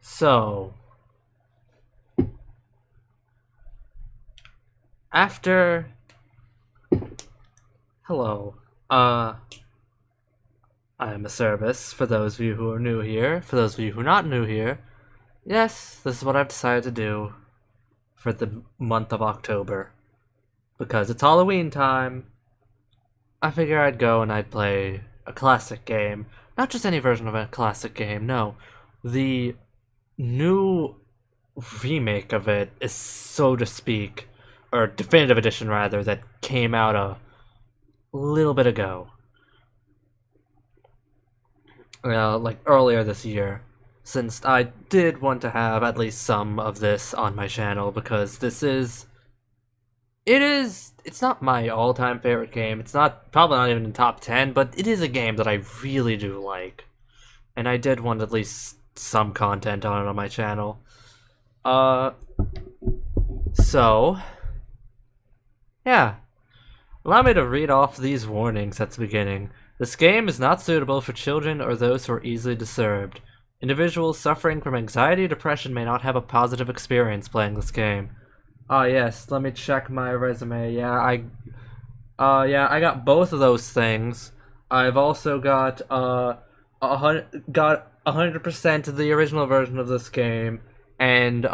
So, after... Hello. I am a service for those of you who are new here. For those of you who are not new here, yes, this is what I've decided to do for the month of October. Because it's Halloween time, I figure I'd go and I'd play a classic game. Not just any version of a classic game, no. The new remake of it is, so to speak, or definitive edition rather, that came out a little bit ago. Like earlier this year, since I did want to have at least some of this on my channel, because it's not my all-time favorite game. It's probably not even in top 10, but it is a game that I really do like. And I did want at least some content on it on my channel. So, yeah. Allow me to read off these warnings at the beginning. This game is not suitable for children or those who are easily disturbed. Individuals suffering from anxiety or depression may not have a positive experience playing this game. Ah, yes, let me check my resume. Yeah, I got both of those things. I've also got 100% of the original version of this game, and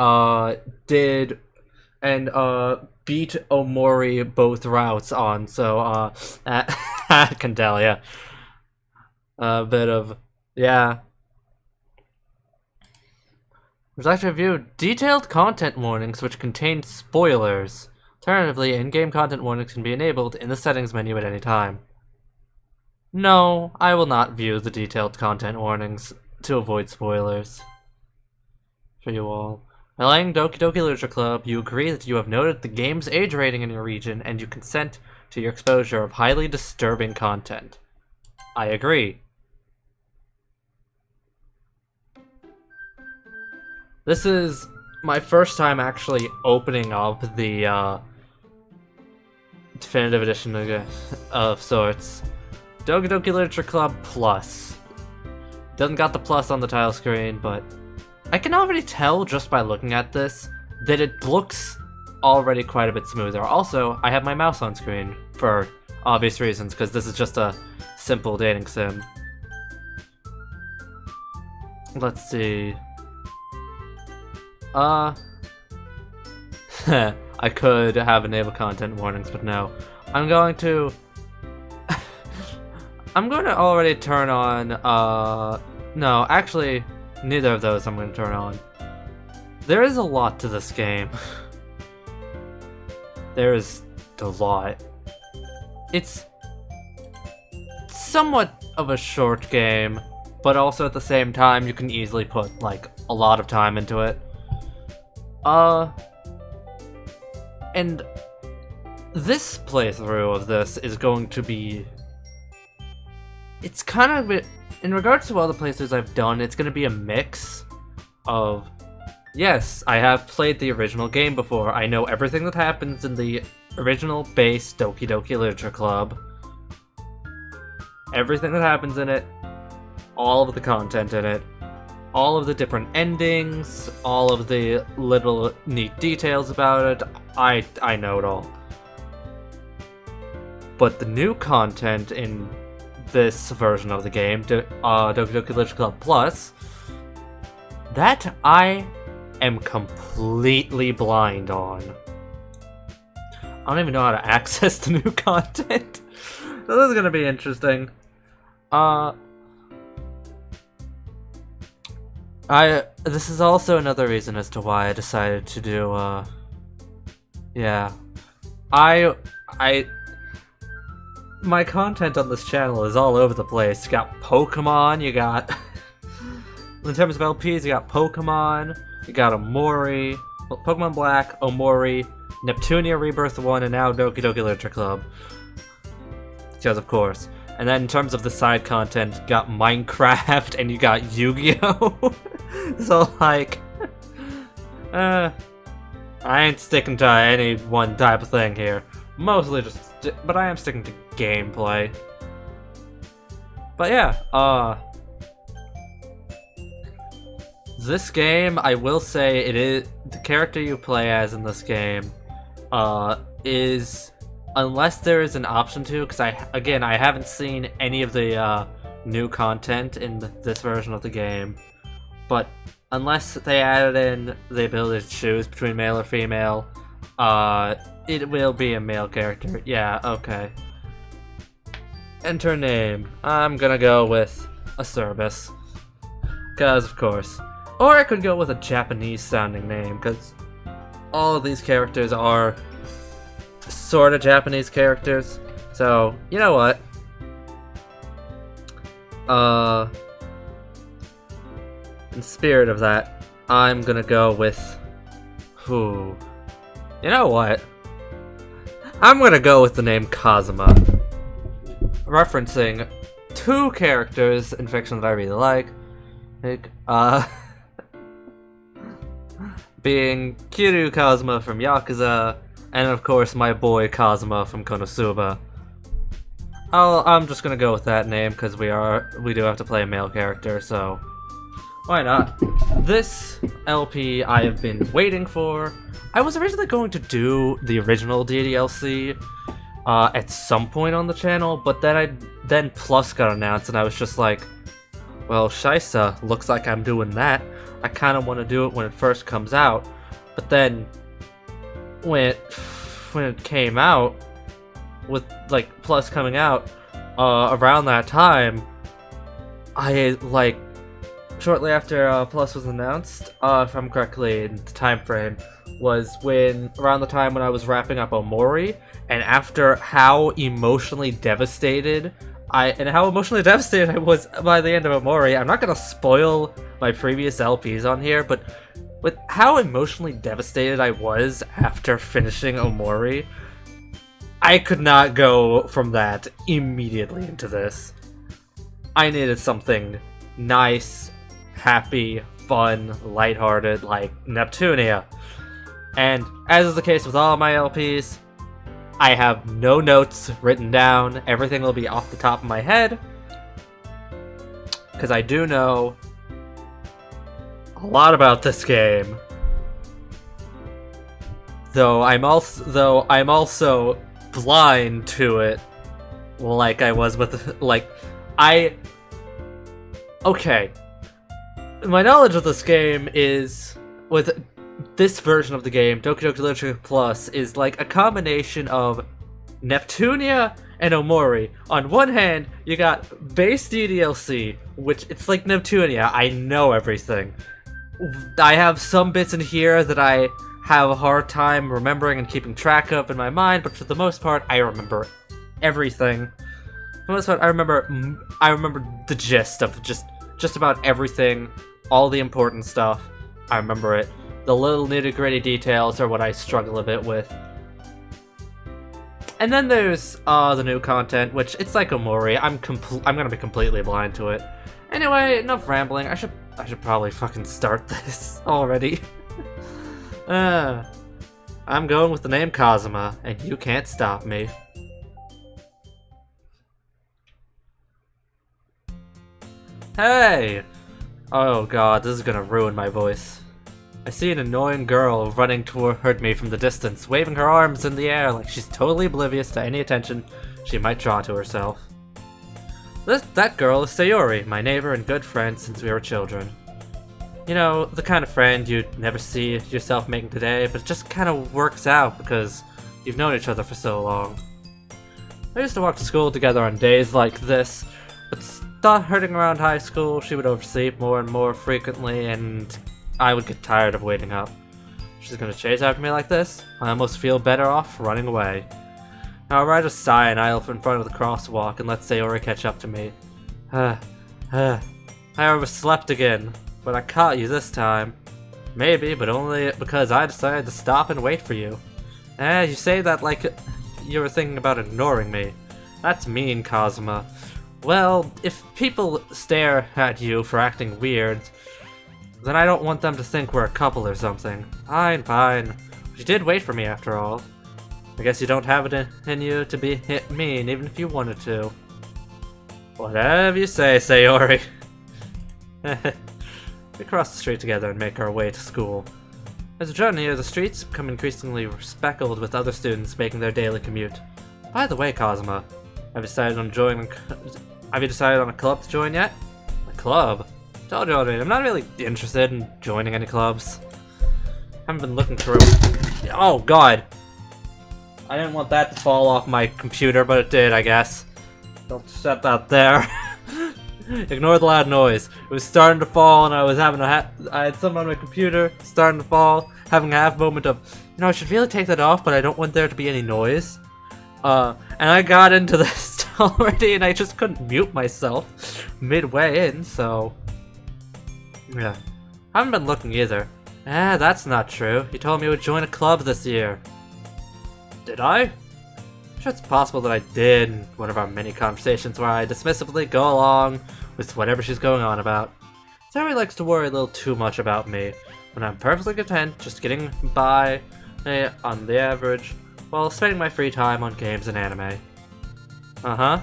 beat Omori both routes on, so I can tell ya. A bit of, yeah. Would you like to review detailed content warnings which contain spoilers? Alternatively, in-game content warnings can be enabled in the settings menu at any time. No, I will not view the detailed content warnings to avoid spoilers. For you all. By playing Doki Doki Literature Club, you agree that you have noted the game's age rating in your region and you consent to your exposure of highly disturbing content. I agree. This is my first time actually opening up the definitive edition of sorts. Doki Doki Literature Club Plus. Doesn't got the plus on the title screen, but I can already tell just by looking at this that it looks already quite a bit smoother. Also, I have my mouse on screen for obvious reasons, because this is just a simple dating sim. Let's see. I could have enabled content warnings, but no. I'm going to already turn on, no, actually, neither of those I'm going to turn on. There is a lot to this game. There is a lot. It's somewhat of a short game, but also at the same time, you can easily put, like, a lot of time into it. And this playthrough of this is going to be... It's kind of... In regards to all the playthroughs I've done, it's going to be a mix of... Yes, I have played the original game before. I know everything that happens in the original base Doki Doki Literature Club. Everything that happens in it. All of the content in it. All of the different endings, all of the little neat details about it, I know it all. But the new content in this version of the game, Doki Doki Literature Club Plus, that I am completely blind on. I don't even know how to access the new content. So this is gonna be interesting. This is also another reason as to why I decided to do, yeah. My content on this channel is all over the place. You got Pokemon, you got... in terms of LPs, you got Pokemon, you got Omori, Pokemon Black, Omori, Neptunia Rebirth 1, and now Doki Doki Literature Club. Because of course. And then in terms of the side content, you got Minecraft and you got Yu-Gi-Oh! So like, I ain't sticking to any one type of thing here. Mostly just, but I am sticking to gameplay. But yeah, this game, I will say, it is the character you play as in this game is, unless there is an option to, because I haven't seen any of the new content in this version of the game, but unless they added in the ability to choose between male or female, it will be a male character. Yeah, okay. Enter name. I'm gonna go with a Cerbus, because of course. Or I could go with a Japanese sounding name, because all of these characters are sort of Japanese characters. So, you know what? In spirit of that, I'm gonna go with... You know what? I'm gonna go with the name Kazuma. Referencing two characters in fiction that I really like. Being Kiryu Kazuma from Yakuza, and of course my boy Kazuma from Konosuba. I'm just gonna go with that name because we do have to play a male character, so why not? This LP I have been waiting for. I was originally going to do the original DDLC at some point on the channel, but then Plus got announced and I was just like, well, Shisa, looks like I'm doing that. I kind of want to do it when it first comes out, but then when it came out, with like Plus coming out around that time, shortly after Plus was announced, if I'm correctly in the time frame, was around the time when I was wrapping up Omori, and after how emotionally devastated I was by the end of Omori. I'm not gonna spoil my previous LPs on here, but with how emotionally devastated I was after finishing Omori, I could not go from that immediately into this. I needed something nice, happy, fun, lighthearted, like Neptunia. And as is the case with all my LPs, I have no notes written down. Everything will be off the top of my head, because I do know a lot about this game. Though I'm also blind to it, like I was with Okay. My knowledge of this game is with this version of the game, Doki Doki Literature Plus, is like a combination of Neptunia and Omori. On one hand, you got base DDLC, which it's like Neptunia. I know everything. I have some bits in here that I have a hard time remembering and keeping track of in my mind, but for the most part, I remember everything. For the most part, I remember the gist of just about everything, all the important stuff. I remember it. The little nitty-gritty details are what I struggle a bit with. And then there's the new content, which it's like Omori. I'm gonna be completely blind to it. Anyway, enough rambling. I should probably fucking start this already. I'm going with the name Kazuma, and you can't stop me. Hey! Oh god, this is gonna ruin my voice. I see an annoying girl running toward me from the distance, waving her arms in the air like she's totally oblivious to any attention she might draw to herself. That girl is Sayori, my neighbor and good friend since we were children. You know, the kind of friend you'd never see yourself making today, but it just kind of works out because you've known each other for so long. I used to walk to school together on days like this, but starting around high school, she would oversleep more and more frequently, and I would get tired of waiting up. She's gonna chase after me like this? I almost feel better off running away. Now I just sigh and idle in front of the crosswalk and let Sayori catch up to me. I overslept again, but I caught you this time. Maybe, but only because I decided to stop and wait for you. You say that like you were thinking about ignoring me. That's mean, Kazuma. Well, if people stare at you for acting weird, then I don't want them to think we're a couple or something. Fine. But you did wait for me after all. I guess you don't have it in you to be mean, even if you wanted to. Whatever you say, Sayori. We cross the street together and make our way to school. As we journey near, the streets become increasingly speckled with other students making their daily commute. By the way, Kazuma, have you decided on a club to join yet? A club? Told you already, I'm not really interested in joining any clubs. Haven't been looking through. Oh god! I didn't want that to fall off my computer, but it did, I guess. Don't set that there. Ignore the loud noise. It was starting to fall, and I was having I had something on my computer starting to fall, having a half moment of, I should really take that off, but I don't want there to be any noise. And I got into this already, and I just couldn't mute myself midway in, so yeah. I haven't been looking either. That's not true. You told me you would join a club this year. Did I? I'm sure it's possible that I did in one of our many conversations where I dismissively go along with whatever she's going on about. Sayori likes to worry a little too much about me, when I'm perfectly content just getting by on the average, while spending my free time on games and anime. I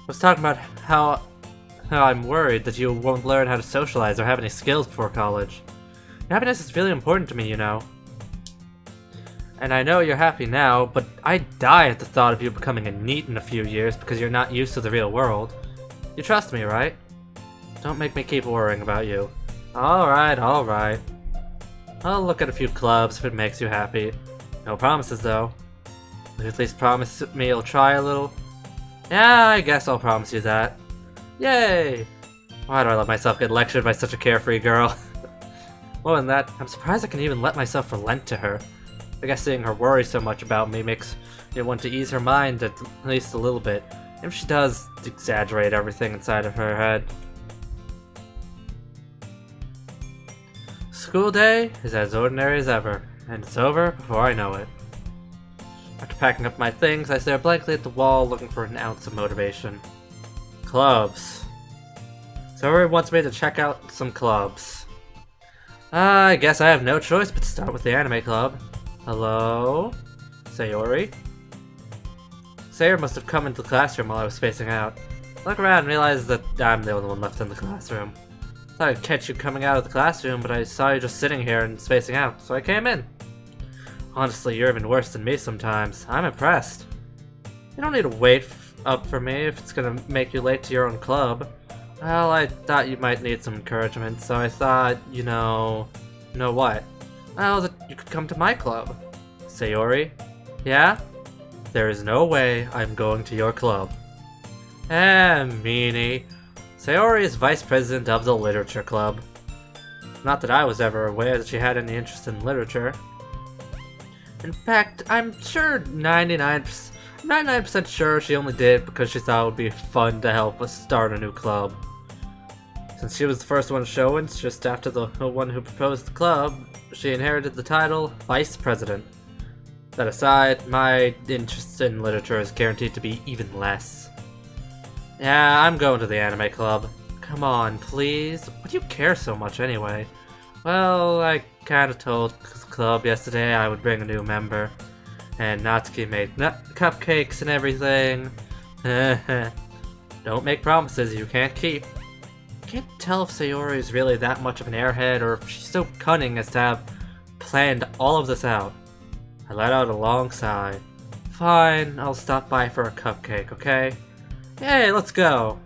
was talking about how I'm worried that you won't learn how to socialize or have any skills before college. Your happiness is really important to me, you know. And I know you're happy now, but I die at the thought of you becoming a NEET in a few years because you're not used to the real world. You trust me, right? Don't make me keep worrying about you. Alright. I'll look at a few clubs if it makes you happy. No promises, though. Will you at least promise me you'll try a little? Yeah, I guess I'll promise you that. Yay! Why do I let myself get lectured by such a carefree girl? More than that, I'm surprised I can even let myself relent to her. I guess seeing her worry so much about me makes me want to ease her mind at least a little bit. Maybe she does exaggerate everything inside of her head. School day is as ordinary as ever, and it's over before I know it. After packing up my things, I stare blankly at the wall looking for an ounce of motivation. Clubs. Sayori wants me to check out some clubs. I guess I have no choice but to start with the anime club. Hello? Sayori? Sayori must have come into the classroom while I was spacing out. I look around and realize that I'm the only one left in the classroom. Thought I'd catch you coming out of the classroom, but I saw you just sitting here and spacing out, so I came in. Honestly, you're even worse than me sometimes. I'm impressed. You don't need to wait up for me if it's gonna make you late to your own club. Well, I thought you might need some encouragement, so I thought, you know what? Well, that you could come to my club. Sayori? Yeah? There is no way I'm going to your club. Meanie. Sayori is vice president of the literature club. Not that I was ever aware that she had any interest in literature. In fact, I'm sure 99% sure she only did it because she thought it would be fun to help us start a new club. Since she was the first one to show it, just after the one who proposed the club, she inherited the title Vice President. That aside, my interest in literature is guaranteed to be even less. Yeah, I'm going to the anime club. Come on, please. Why do you care so much anyway? Well, I kinda told the club yesterday I would bring a new member. And Natsuki made cupcakes and everything. Don't make promises you can't keep. I can't tell if Sayori is really that much of an airhead or if she's so cunning as to have planned all of this out. I let out a long sigh. Fine, I'll stop by for a cupcake, okay? Hey, let's go!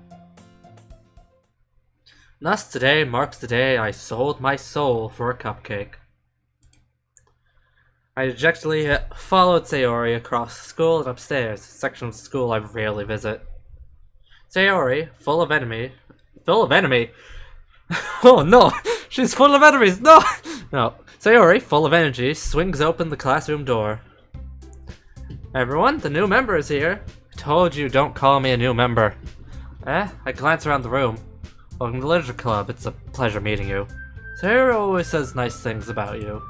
Thus today marks the day I sold my soul for a cupcake. I dejectedly followed Sayori across the school and upstairs, a section of the school I rarely visit. Sayori, full of enemy... Oh no! She's full of enemies! No! No. Sayori, full of energy, swings open the classroom door. Everyone, the new member is here. I told you don't call me a new member. I glance around the room. Welcome to the Literature Club. It's a pleasure meeting you. Sayori always says nice things about you.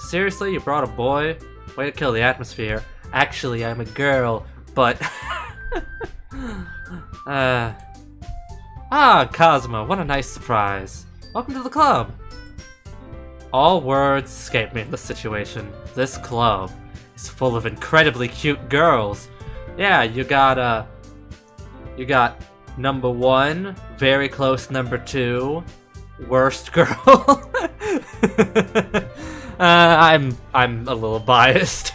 Seriously, you brought a boy? Way to kill the atmosphere. Actually, I'm a girl, but... Kazuma, what a nice surprise. Welcome to the club. All words escape me in this situation. This club is full of incredibly cute girls. Yeah, you got number 1, very close number 2, worst girl. I'm a little biased.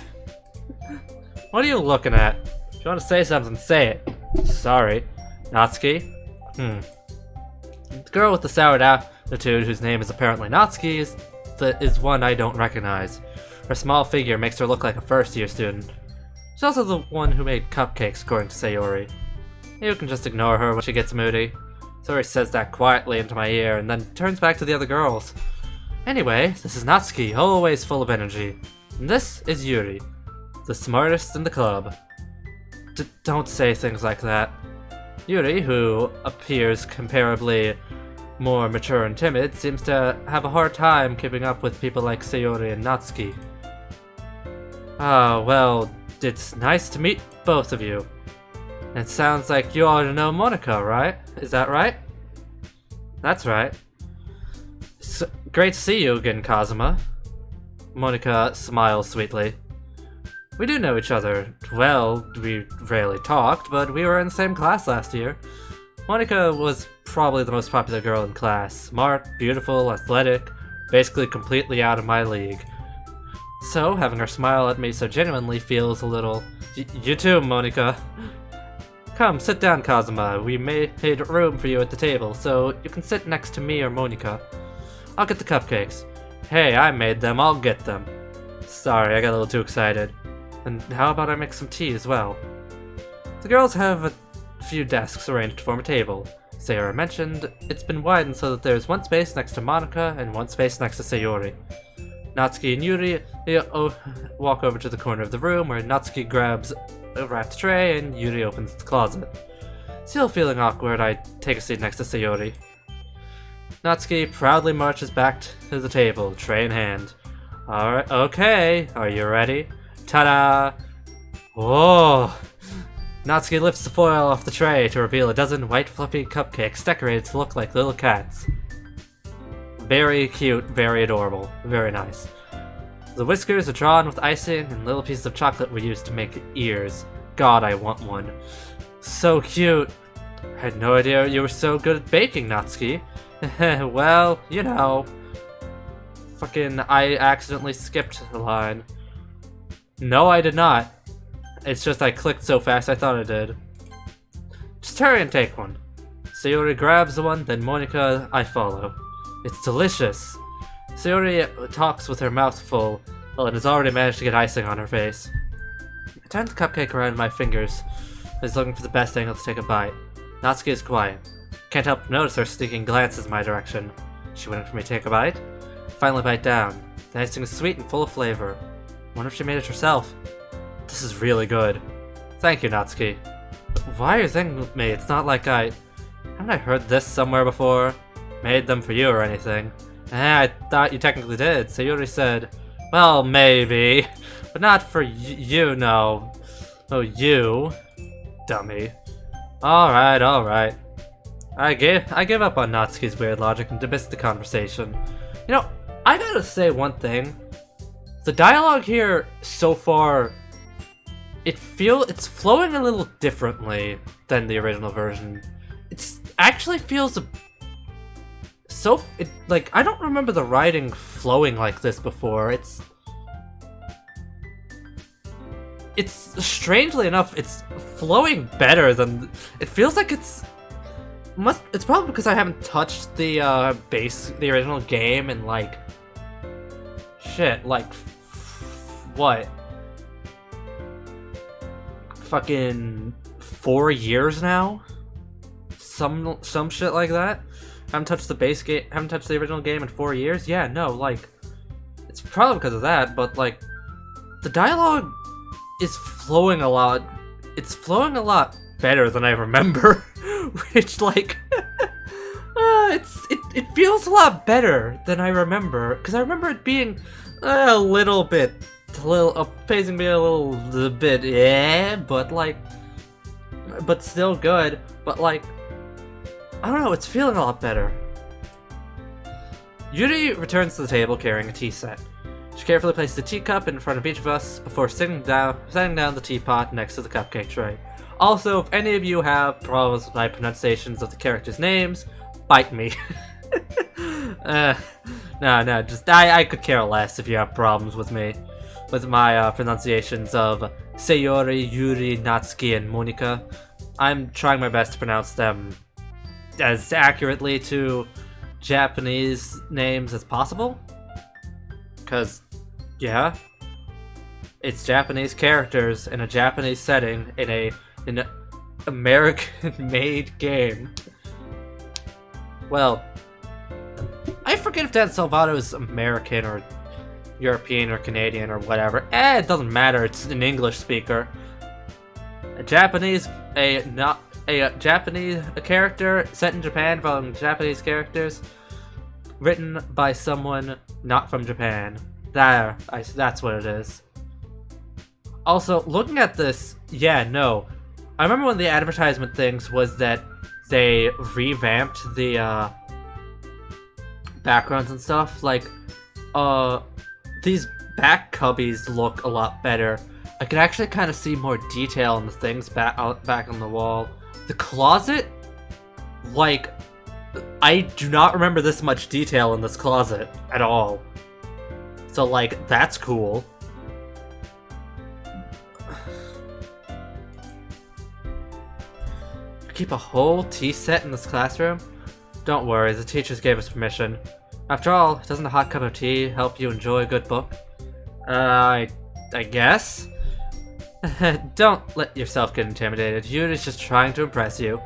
What are you looking at? If you want to say something, say it. Sorry. Natsuki? The girl with the sour attitude, whose name is apparently Natsuki, is one I don't recognize. Her small figure makes her look like a first-year student. She's also the one who made cupcakes, according to Sayori. You can just ignore her when she gets moody. Sayori says that quietly into my ear, and then turns back to the other girls. Anyway, this is Natsuki, always full of energy. And this is Yuri, the smartest in the club. Don't say things like that. Yuri, who appears comparably more mature and timid, seems to have a hard time keeping up with people like Sayori and Natsuki. Ah, well, it's nice to meet both of you. It sounds like you already know Monika, right? Is that right? That's right. Great to see you again, Kazuma. Monika smiles sweetly. We do know each other. Well, we rarely talked, but we were in the same class last year. Monika was probably the most popular girl in class. Smart, beautiful, athletic, basically completely out of my league. So, having her smile at me so genuinely feels a little... You too, Monika. Come, sit down, Kazuma. We made room for you at the table, so you can sit next to me or Monika. I'll get the cupcakes. Hey, I made them, I'll get them. Sorry, I got a little too excited. And how about I make some tea as well? The girls have a few desks arranged to form a table. Sayori mentioned it's been widened so that there's one space next to Monika and one space next to Sayori. Natsuki and Yuri walk over to the corner of the room where Natsuki grabs a wrapped tray and Yuri opens the closet. Still feeling awkward, I take a seat next to Sayori. Natsuki proudly marches back to the table, tray in hand. Alright, okay, are you ready? Ta-da! Whoa! Natsuki lifts the foil off the tray to reveal a dozen white fluffy cupcakes decorated to look like little cats. Very cute, very adorable, very nice. The whiskers are drawn with icing and little pieces of chocolate were used to make ears. God, I want one. So cute! I had no idea you were so good at baking, Natsuki. Well, you know. Fucking, I accidentally skipped the line. No, I did not. It's just I clicked so fast I thought I did. Just hurry and take one. Sayori grabs the one, then Monika, I follow. It's delicious. Sayori talks with her mouth full, and has already managed to get icing on her face. I turn the cupcake around in my fingers, and is looking for the best angle to take a bite. Natsuki is quiet. Can't help but notice her sneaking glances in my direction. She waiting for me to take a bite? Finally bite down. The icing is sweet and full of flavor. Wonder if she made it herself. This is really good. Thank you, Natsuki. Why are you thinking with me? It's not like haven't I heard this somewhere before? Made them for you or anything? I thought you technically did. Sayori said, well, maybe. But not for you, no. Oh, you. Dummy. Alright, alright. I give up on Natsuki's weird logic and dismiss the conversation. You know, I gotta say one thing. The dialogue here so far, it's flowing a little differently than the original version. It's actually feels like I don't remember the writing flowing like this before. It's strangely enough, it's flowing better than it feels like it's probably because I haven't touched the original game in like what? Fucking 4 years now? Some shit like that? Haven't touched the original game in 4 years? Yeah, no, like, it's probably because of that, but like, the dialogue is flowing a lot. It's flowing a lot better than I remember, which like, it feels a lot better than I remember, because I remember it being pacing me a little bit, yeah, but still good, but like, I don't know, it's feeling a lot better. Yuri returns to the table carrying a tea set. She carefully places a teacup in front of each of us before setting down the teapot next to the cupcake tray. Also, if any of you have problems with my pronunciations of the characters' names, bite me. Uh, no, just I could care less if you have problems with me, with my pronunciations of Sayori, Yuri, Natsuki, and Monika. I'm trying my best to pronounce them as accurately to Japanese names as possible. Cause, yeah, it's Japanese characters in a Japanese setting in an American-made game. Well, I forget if Dan Salvato is American or European or Canadian or whatever. It doesn't matter. It's an English speaker. A Japanese character set in Japan following Japanese characters, written by someone not from Japan. That's what it is. Also, looking at this, yeah, no. I remember one of the advertisement things was that they revamped the backgrounds and stuff. Like, these back cubbies look a lot better. I can actually kind of see more detail in the things back on the wall. The closet, like, I do not remember this much detail in this closet at all. So, like, that's cool. Keep a whole tea set in this classroom? Don't worry, the teachers gave us permission. After all, doesn't a hot cup of tea help you enjoy a good book? I guess? Don't let yourself get intimidated. Yuri's just trying to impress you.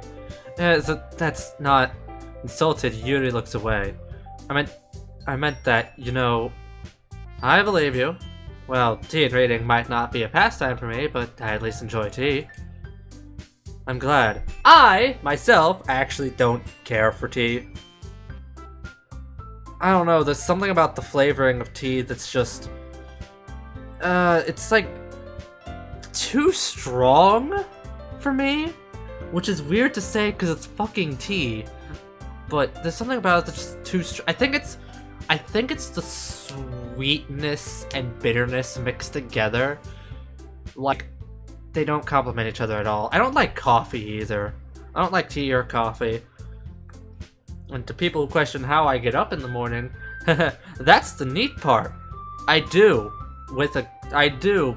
That's not... Insulted, Yuri looks away. I meant that, you know... I believe you. Well, tea and reading might not be a pastime for me, but I at least enjoy tea. I'm glad. I, myself, actually don't care for tea. I don't know, there's something about the flavoring of tea that's just... it's like... too strong for me? Which is weird to say because it's fucking tea. But there's something about it that's just too strong. I think it's the sweetness and bitterness mixed together. Like... they don't complement each other at all. I don't like coffee either. I don't like tea or coffee. And to people who question how I get up in the morning, that's the neat part. I do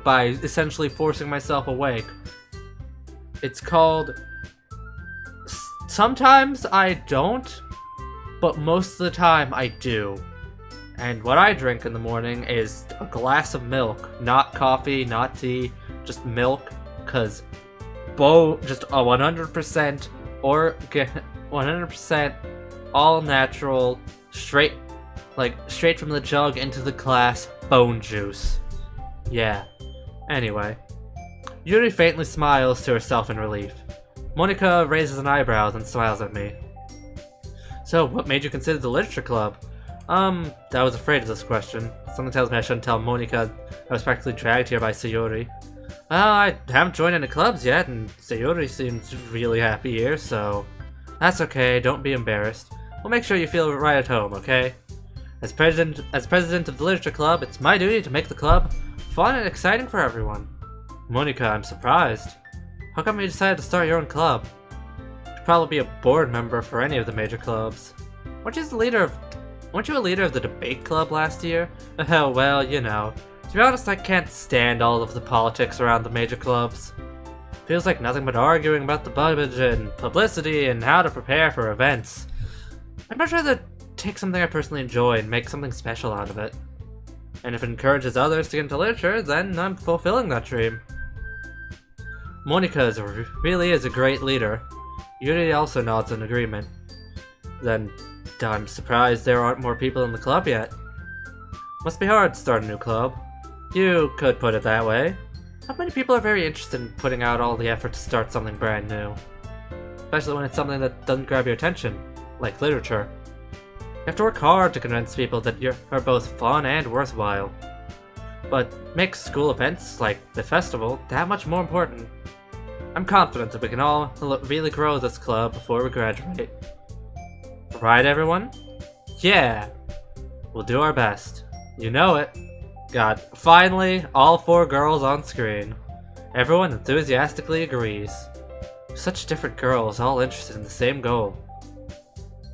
by essentially forcing myself awake. It's called... Sometimes I don't, but most of the time I do. And what I drink in the morning is a glass of milk. Not coffee, not tea, just milk. Cause just a 100% or 100% all natural, straight from the jug into the glass bone juice. Yeah. Anyway, Yuri faintly smiles to herself in relief. Monika raises an eyebrow and smiles at me. So, what made you consider the literature club? I was afraid of this question. Something tells me I shouldn't tell Monika I was practically dragged here by Sayori. Well, I haven't joined any clubs yet, and Sayori seems really happy here, so... That's okay, don't be embarrassed. We'll make sure you feel right at home, okay? As president of the Literature Club, it's my duty to make the club fun and exciting for everyone. Monika, I'm surprised. How come you decided to start your own club? You'd probably be a board member for any of the major clubs. Weren't you a leader of the debate club last year? Oh, well, you know. To be honest, I can't stand all of the politics around the major clubs. Feels like nothing but arguing about the budget and publicity and how to prepare for events. I'd much rather take something I personally enjoy and make something special out of it. And if it encourages others to get into literature, then I'm fulfilling that dream. Monika really is a great leader. Yuri also nods in agreement. Then, I'm surprised there aren't more people in the club yet. Must be hard to start a new club. You could put it that way. Not many people are very interested in putting out all the effort to start something brand new. Especially when it's something that doesn't grab your attention, like literature. You have to work hard to convince people that are both fun and worthwhile. But makes school events, like the festival, that much more important. I'm confident that we can all really grow this club before we graduate. Right, everyone? Yeah! We'll do our best. You know it. God, finally, all 4 girls on screen. Everyone enthusiastically agrees. Such different girls, all interested in the same goal.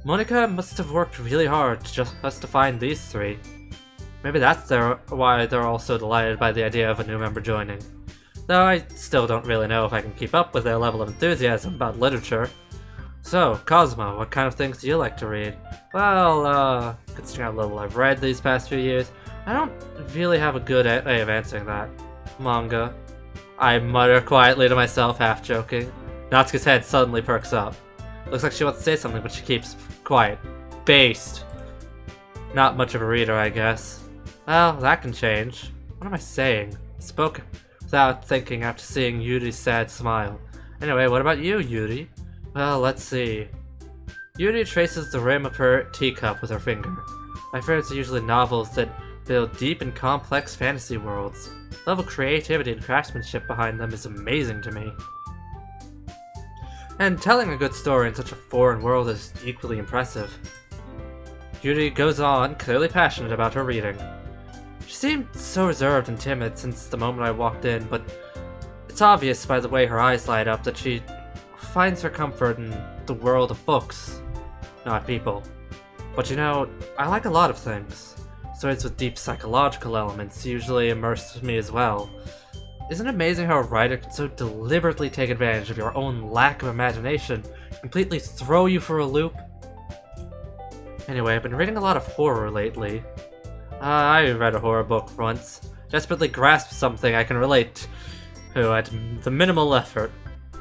Monica must have worked really hard just to find these three. Maybe that's why they're all so delighted by the idea of a new member joining. Though I still don't really know if I can keep up with their level of enthusiasm about literature. So, Cosmo, what kind of things do you like to read? Well, considering how little I've read these past few years, I don't really have a good way of answering that. Manga. I mutter quietly to myself, half joking. Natsuki's head suddenly perks up. Looks like she wants to say something, but she keeps quiet. Based. Not much of a reader, I guess. Well, that can change. What am I saying? Spoke without thinking after seeing Yuri's sad smile. Anyway, what about you, Yuri? Well, let's see. Yuri traces the rim of her teacup with her finger. My favorites are usually novels that build deep and complex fantasy worlds. The level of creativity and craftsmanship behind them is amazing to me. And telling a good story in such a foreign world is equally impressive. Yuri goes on, clearly passionate about her reading. She seemed so reserved and timid since the moment I walked in, but it's obvious by the way her eyes light up that she finds her comfort in the world of books, not people. But you know, I like a lot of things. Stories with deep psychological elements usually immerse me as well. Isn't it amazing how a writer can so deliberately take advantage of your own lack of imagination, completely throw you for a loop? Anyway, I've been reading a lot of horror lately. I read a horror book once, desperately grasped something I can relate to at the minimal effort.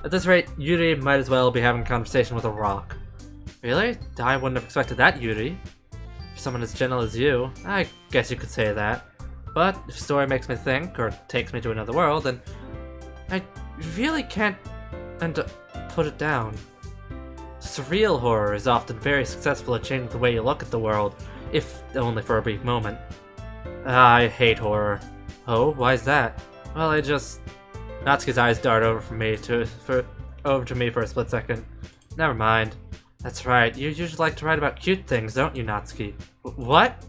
At this rate, Yuri might as well be having a conversation with a rock. Really? I wouldn't have expected that, Yuri. For someone as gentle as you, I guess you could say that. But if a story makes me think, or takes me to another world, then I really can't put it down. Surreal horror is often very successful at changing the way you look at the world, if only for a brief moment. I hate horror. Oh, why is that? Well, Natsuki's eyes dart over to me for a split second. Never mind. That's right, you usually like to write about cute things, don't you, Natsuki? What?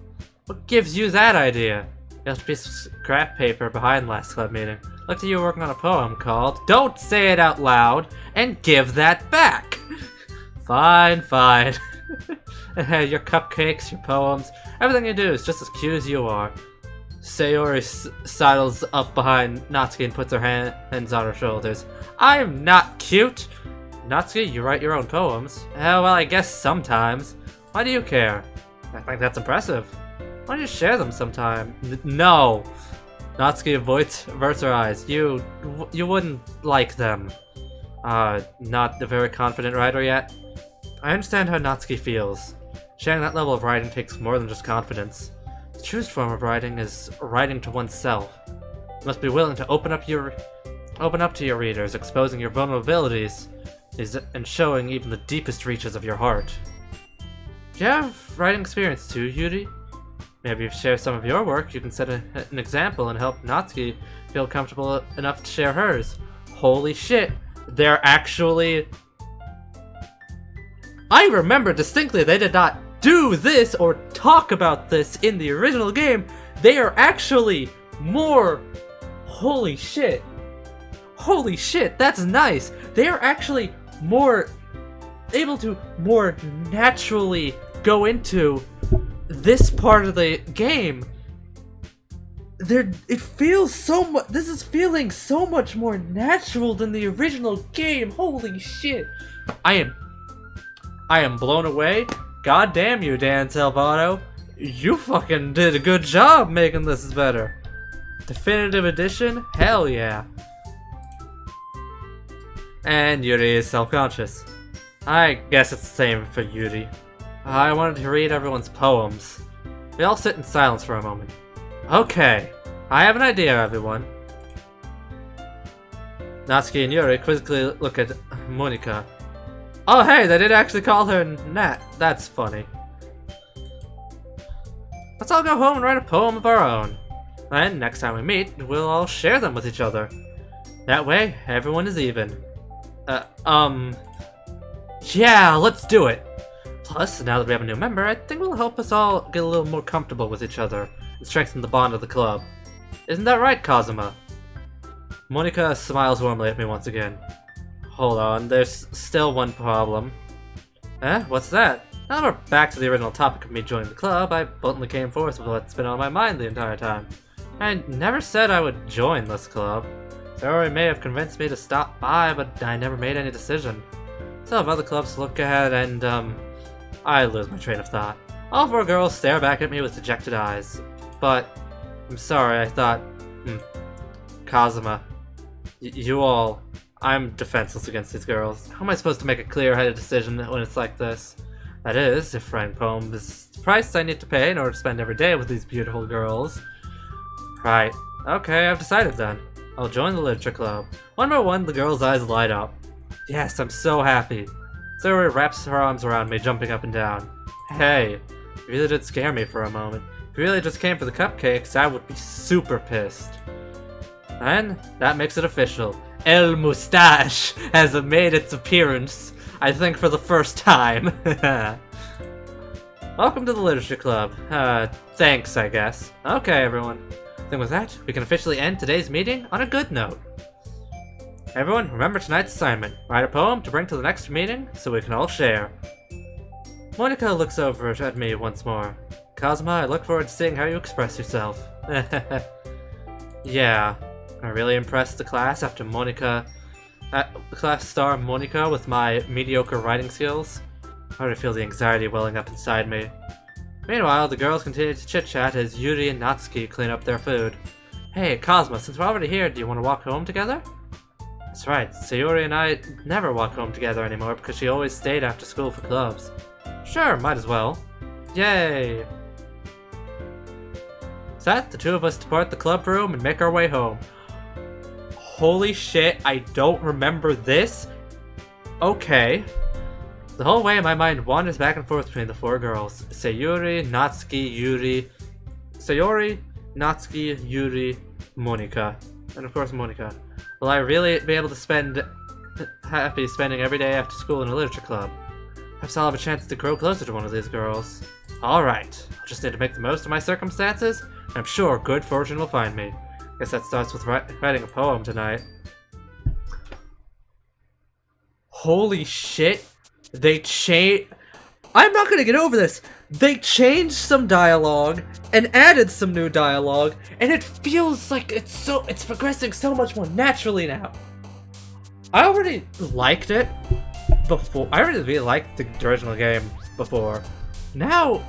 What gives you that idea? You left a piece of scrap paper behind last club meeting. Looked at you working on a poem called Don't Say It Out Loud and Give That Back! Fine, fine. Your cupcakes, your poems, everything you do is just as cute as you are. Sayori sidles up behind Natsuki and puts her hands on her shoulders. I'm not cute! Natsuki, you write your own poems. Well, I guess sometimes. Why do you care? I think that's impressive. Why don't you share them sometime? No! Natsuki averts her eyes. You wouldn't like them. Not a very confident writer yet? I understand how Natsuki feels. Sharing that level of writing takes more than just confidence. The truest form of writing is writing to oneself. You must be willing to open up to your readers, exposing your vulnerabilities, and showing even the deepest reaches of your heart. Do you have writing experience too, Yuri? Maybe if you share some of your work, you can set an example and help Natsuki feel comfortable enough to share hers. Holy shit, they're actually... I remember distinctly they did not do this or talk about this in the original game. They are actually more... Holy shit. Holy shit, that's nice. They are actually more able to more naturally go into this part of the game. It feels so much. This is feeling so much more natural than the original game. Holy shit! I am blown away. God damn you, Dan Salvato. You fucking did a good job making this better. Definitive edition? Hell yeah. And Yuri is self-conscious. I guess it's the same for Yuri. I wanted to read everyone's poems. We all sit in silence for a moment. Okay, I have an idea, everyone. Natsuki and Yuri quizzically look at Monika. Oh hey, they did actually call her Nat. That's funny. Let's all go home and write a poem of our own. And next time we meet, we'll all share them with each other. That way, everyone is even. Yeah, let's do it! Plus, now that we have a new member, I think it'll help us all get a little more comfortable with each other and strengthen the bond of the club. Isn't that right, Kazuma? Monika smiles warmly at me once again. Hold on, there's still one problem. Eh? What's that? Now we're back to the original topic of me joining the club. I bluntly came forth with what's been on my mind the entire time. I never said I would join this club. Sayori may have convinced me to stop by, but I never made any decision. Still have other clubs to look at, and I lose my train of thought. All four girls stare back at me with dejected eyes. But I'm sorry, I thought, Kazuma, you all, I'm defenseless against these girls. How am I supposed to make a clear-headed decision when it's like this? That is, if writing poems is the price I need to pay in order to spend every day with these beautiful girls. Right. Okay, I've decided then. I'll join the literature club. One by one, the girl's eyes light up. Yes, I'm so happy. Sayori wraps her arms around me, jumping up and down. Hey, you really did scare me for a moment. If you really just came for the cupcakes, I would be super pissed. And that makes it official. El Mustache has made its appearance, I think for the first time. Welcome to the Literature Club. Thanks, I guess. Okay, everyone. Then with that, we can officially end today's meeting on a good note. Everyone, remember tonight's assignment. Write a poem to bring to the next meeting so we can all share. Monica looks over at me once more. Kazuma, I look forward to seeing how you express yourself. Yeah. I really impressed the class after class star Monica with my mediocre writing skills. I already feel the anxiety welling up inside me. Meanwhile, the girls continue to chit-chat as Yuri and Natsuki clean up their food. Hey, Kazuma, since we're already here, do you want to walk home together? That's right, Sayori and I never walk home together anymore because she always stayed after school for clubs. Sure, might as well. Yay! Set, the two of us depart the club room and make our way home. Holy shit, I don't remember this? Okay. The whole way my mind wanders back and forth between the four girls. Sayori, Natsuki, Yuri... Sayori, Natsuki, Yuri, Monika. And of course Monika. Will I really be able to spending every day after school in a literature club? Perhaps I'll have a chance to grow closer to one of these girls. Alright, I'll just need to make the most of my circumstances, and I'm sure good fortune will find me. Guess that starts with writing a poem tonight. Holy shit! They I'm not gonna get over this! They changed some dialogue and added some new dialogue, and it feels like it's progressing so much more naturally now. I already liked it before. I already really liked the original game before. Now,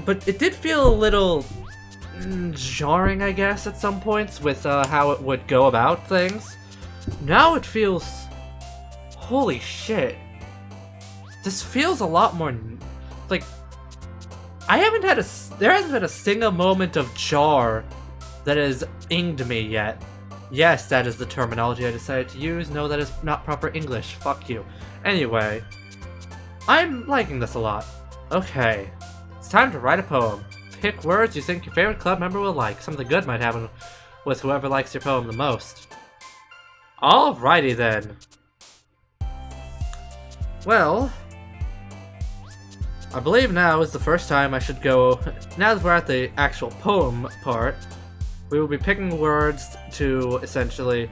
but it did feel a little jarring, I guess, at some points with how it would go about things. Now it feels... Holy shit. This feels a lot more... Like... There hasn't been a single moment of jar that has inged me yet. Yes, that is the terminology I decided to use. No, that is not proper English. Fuck you. Anyway. I'm liking this a lot. Okay. It's time to write a poem. Pick words you think your favorite club member will like. Something good might happen with whoever likes your poem the most. Alrighty then. Well, I believe now is the first time I should go... Now that we're at the actual poem part, we will be picking words to essentially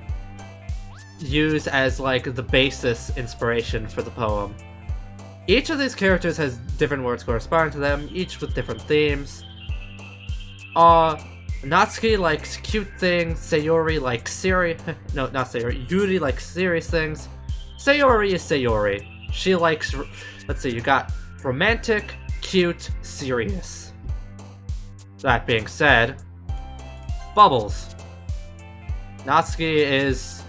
use as like the basis inspiration for the poem. Each of these characters has different words corresponding to them, each with different themes. Natsuki likes cute things, Sayori likes no, not Sayori, Yuri likes serious things. Sayori is Sayori. She likes, let's see, you got romantic, cute, serious. That being said, Bubbles. Natsuki is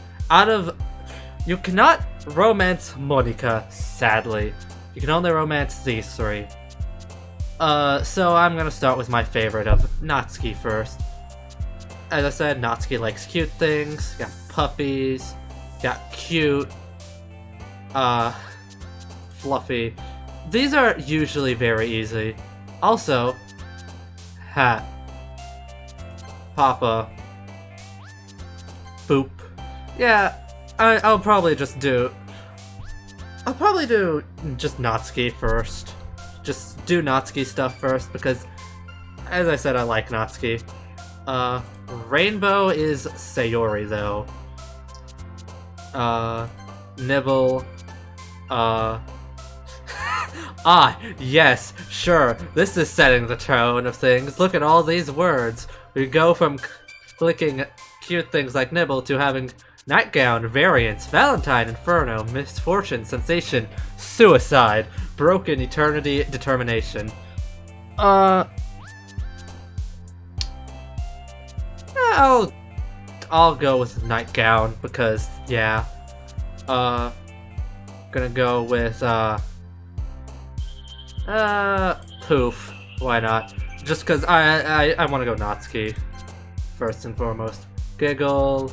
you cannot romance Monika, sadly. You can only romance these three. So I'm gonna start with my favorite of Natsuki first. As I said, Natsuki likes cute things, got puppies, got cute, fluffy. These are usually very easy. Also, hat, Papa, Boop. Yeah, I'll probably do just Natsuki first. Just do Natsuki stuff first because, as I said, I like Natsuki. Rainbow is Sayori though. Nibble, Yes, sure. This is setting the tone of things. Look at all these words. We go from clicking cute things like nibble to having nightgown, variance, valentine, inferno, misfortune, sensation, suicide, broken, eternity, determination. I'll go with nightgown because, yeah. Gonna go with, poof. Why not? Just because I want to go Natsuki first and foremost. Giggle.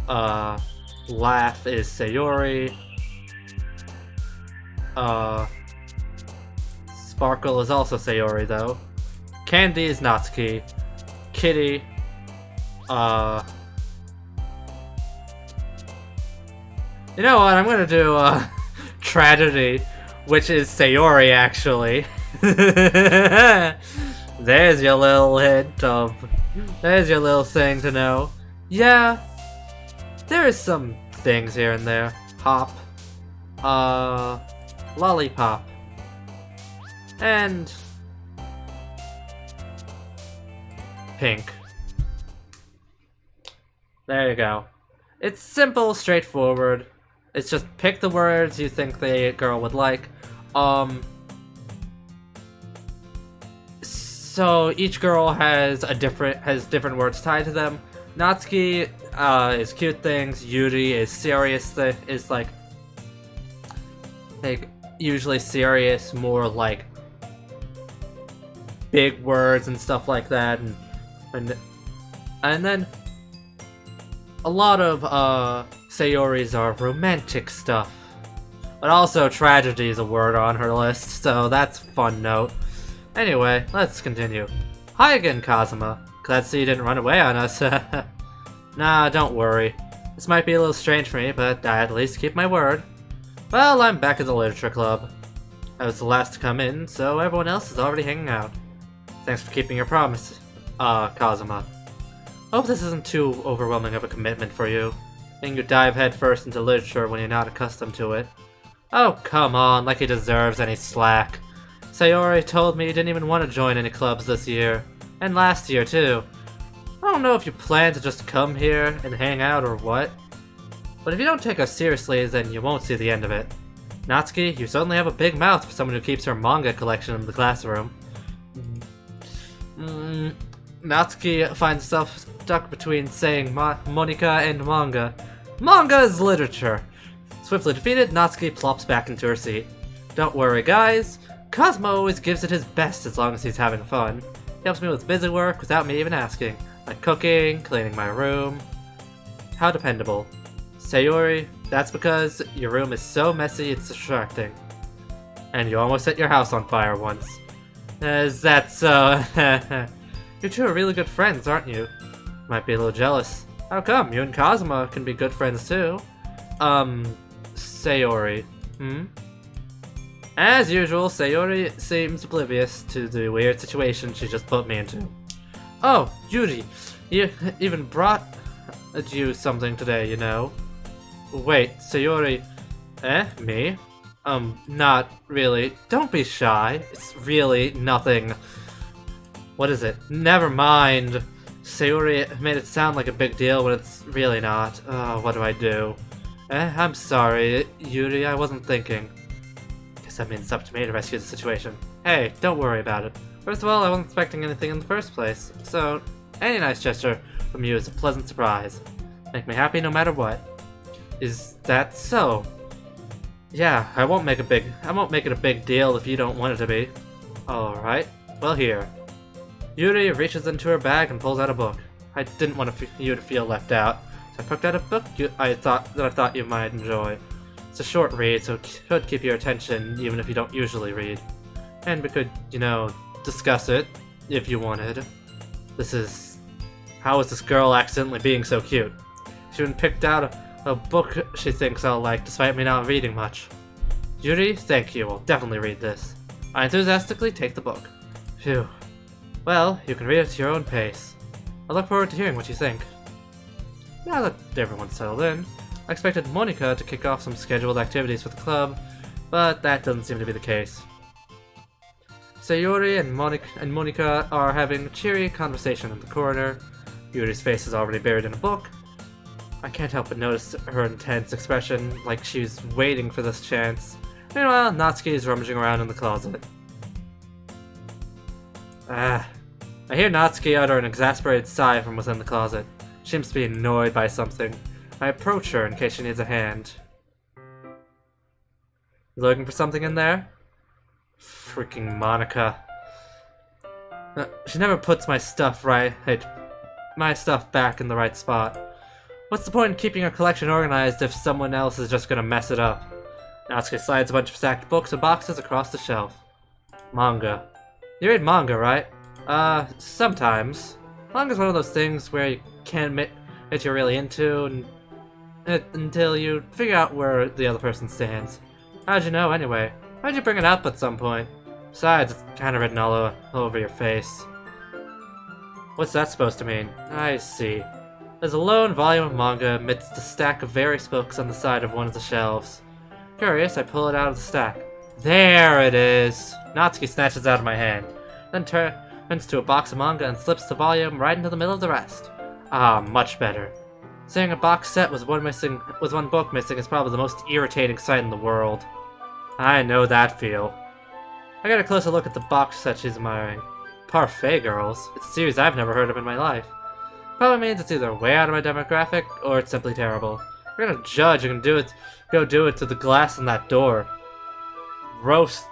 Laugh is Sayori. Sparkle is also Sayori though. Candy is Natsuki. Kitty. You know what? I'm gonna do Tragedy, which is Sayori actually. There's your little hint of. There's your little thing to know. Yeah, there is some things here and there. Hop. Lollipop. And pink. There you go. It's simple, straightforward. It's just pick the words you think the girl would like. So each girl has different words tied to them. Natsuki is cute things. Yuri is serious. Is like usually serious, more like big words and stuff like that, and then a lot of Sayoris are romantic stuff. But also tragedy is a word on her list, so that's a fun note. Anyway, let's continue. Hi again, Kazuma. Glad to see you didn't run away on us. Nah, don't worry. This might be a little strange for me, but I at least keep my word. Well, I'm back at the literature club. I was the last to come in, so everyone else is already hanging out. Thanks for keeping your promise, Kazuma. Hope this isn't too overwhelming of a commitment for you. Making you dive headfirst into literature when you're not accustomed to it. Oh, come on, like he deserves any slack. Sayori told me you didn't even want to join any clubs this year. And last year, too. I don't know if you plan to just come here and hang out or what. But if you don't take us seriously, then you won't see the end of it. Natsuki, you certainly have a big mouth for someone who keeps her manga collection in the classroom. Natsuki finds herself stuck between saying Monika and manga. Manga is literature! Swiftly defeated, Natsuki plops back into her seat. Don't worry, guys. Cosmo always gives it his best as long as he's having fun. He helps me with busy work without me even asking. Like cooking, cleaning my room. How dependable. Sayori, that's because your room is so messy it's distracting. And you almost set your house on fire once. Is that so? You two are really good friends, aren't you? Might be a little jealous. How come? You and Kazuma can be good friends too. Sayori. As usual, Sayori seems oblivious to the weird situation she just put me into. Oh, Yuri, you even brought you something today, you know. Wait, Sayori. Me? Not really. Don't be shy. It's really nothing. What is it? Never mind. Sayori made it sound like a big deal when it's really not. What do I do? I'm sorry, Yuri, I wasn't thinking. Guess that means it's up to me to rescue the situation. Hey, don't worry about it. First of all, I wasn't expecting anything in the first place, so any nice gesture from you is a pleasant surprise. Make me happy no matter what. Is that so? Yeah, I won't make it a big deal if you don't want it to be. Alright, well here. Yuri reaches into her bag and pulls out a book. I didn't want you to feel left out, so I picked out a book I thought you might enjoy. It's a short read, so it could keep your attention even if you don't usually read. And we could, you know, discuss it if you wanted. How is this girl accidentally being so cute? She even picked out a book she thinks I'll like despite me not reading much. Yuri, thank you, I'll definitely read this. I enthusiastically take the book. Phew. Well, you can read it at your own pace. I look forward to hearing what you think. Now that everyone's settled in, I expected Monika to kick off some scheduled activities for the club, but that doesn't seem to be the case. Sayori and Monika are having a cheery conversation in the corner. Yuri's face is already buried in a book. I can't help but notice her intense expression, like she's waiting for this chance. Meanwhile, Natsuki is rummaging around in the closet. I hear Natsuki utter an exasperated sigh from within the closet. She seems to be annoyed by something. I approach her in case she needs a hand. You looking for something in there? Freaking Monika. She never puts my stuff back in the right spot. What's the point in keeping her collection organized if someone else is just gonna mess it up? Natsuki slides a bunch of stacked books and boxes across the shelf. Manga. You read manga, right? Sometimes. Manga's one of those things where you can't admit that you're really into until you figure out where the other person stands. How'd you know, anyway? Why'd you bring it up at some point? Besides, it's kind of written all over your face. What's that supposed to mean? I see. There's a lone volume of manga amidst a stack of various books on the side of one of the shelves. Curious, I pull it out of the stack. There it is! Natsuki snatches it out of my hand, then turns to a box of manga and slips the volume right into the middle of the rest. Ah, much better. Seeing a box set with one book missing is probably the most irritating sight in the world. I know that feel. I get a closer look at the box set she's admiring. Parfait Girls? It's a series I've never heard of in my life. Probably means it's either way out of my demographic, or it's simply terrible. If you're gonna judge, you can go do it to the glass in that door. Roast.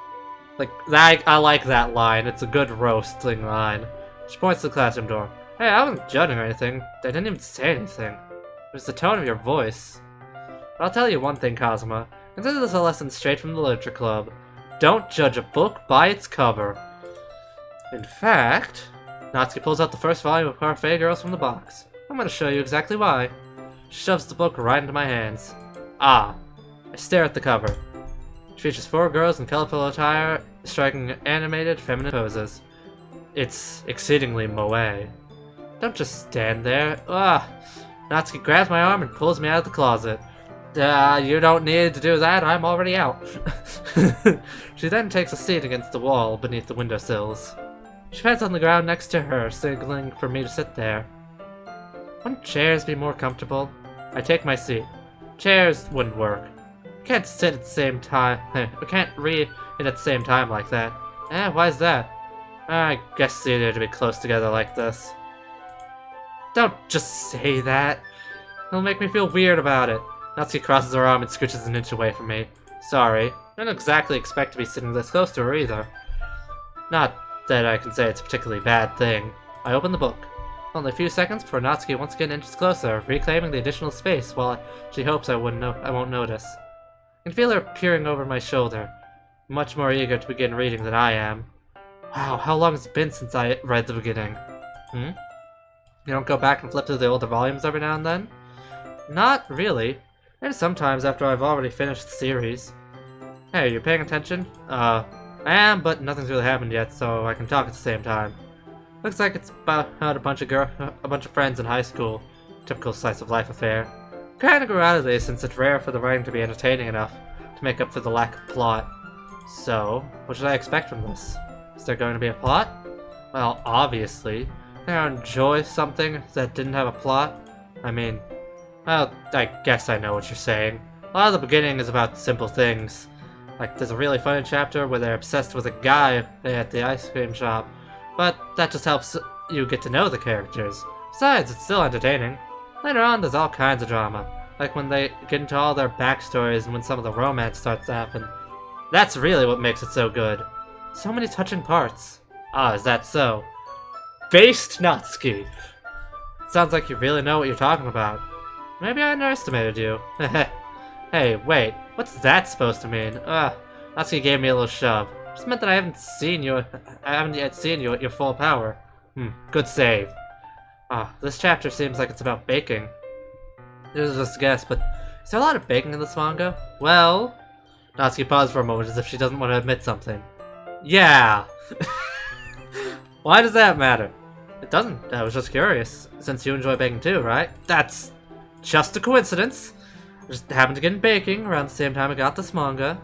Like, that, I like that line. It's a good roasting line. She points to the classroom door. Hey, I wasn't judging or anything. I didn't even say anything. It was the tone of your voice. But I'll tell you one thing, Kazuma. Consider this a lesson straight from the Literature Club. Don't judge a book by its cover. In fact, Natsuki pulls out the first volume of Parfait Girls from the box. I'm gonna show you exactly why. She shoves the book right into my hands. Ah. I stare at the cover. It features 4 girls in colorful attire, striking animated, feminine poses. It's exceedingly moe. Don't just stand there. Ah. Natsuki grabs my arm and pulls me out of the closet. You don't need to do that, I'm already out. She then takes a seat against the wall beneath the windowsills. She pats on the ground next to her, signaling for me to sit there. Wouldn't chairs be more comfortable? I take my seat. Chairs wouldn't work. Can't sit at the same time. I can't read it at the same time like that. Why's that? I guess it's easier to be close together like this. Don't just say that. It'll make me feel weird about it. Natsuki crosses her arm and scooches an inch away from me. Sorry. I don't exactly expect to be sitting this close to her either. Not that I can say it's a particularly bad thing. I open the book. Only a few seconds before Natsuki once again inches closer, reclaiming the additional space while she hopes I won't notice. I can feel her peering over my shoulder, much more eager to begin reading than I am. Wow, how long has it been since I read the beginning? You don't go back and flip through the older volumes every now and then? Not really. Maybe sometimes after I've already finished the series. Hey, you paying attention? I am, but nothing's really happened yet, so I can talk at the same time. Looks like it's about a bunch of friends in high school. Typical slice of life affair. Kinda grew out of this since it's rare for the writing to be entertaining enough to make up for the lack of plot. So, what should I expect from this? Is there going to be a plot? Well, obviously. Can I enjoy something that didn't have a plot? I mean, well, I guess I know what you're saying. A lot of the beginning is about simple things. Like, there's a really funny chapter where they're obsessed with a guy at the ice cream shop. But that just helps you get to know the characters. Besides, it's still entertaining. Later on, there's all kinds of drama. Like when they get into all their backstories and when some of the romance starts to happen. That's really what makes it so good. So many touching parts. Ah, is that so? Based Natsuki! Sounds like you really know what you're talking about. Maybe I underestimated you. Hey, wait. What's that supposed to mean? Natsuki gave me a little shove. Just meant that I haven't yet seen you at your full power. Good save. This chapter seems like it's about baking. This is just a guess, but is there a lot of baking in this manga? Well... Natsuki paused for a moment as if she doesn't want to admit something. Yeah! Why does that matter? It doesn't. I was just curious, since you enjoy baking too, right? That's just a coincidence. I just happened to get in baking around the same time I got this manga.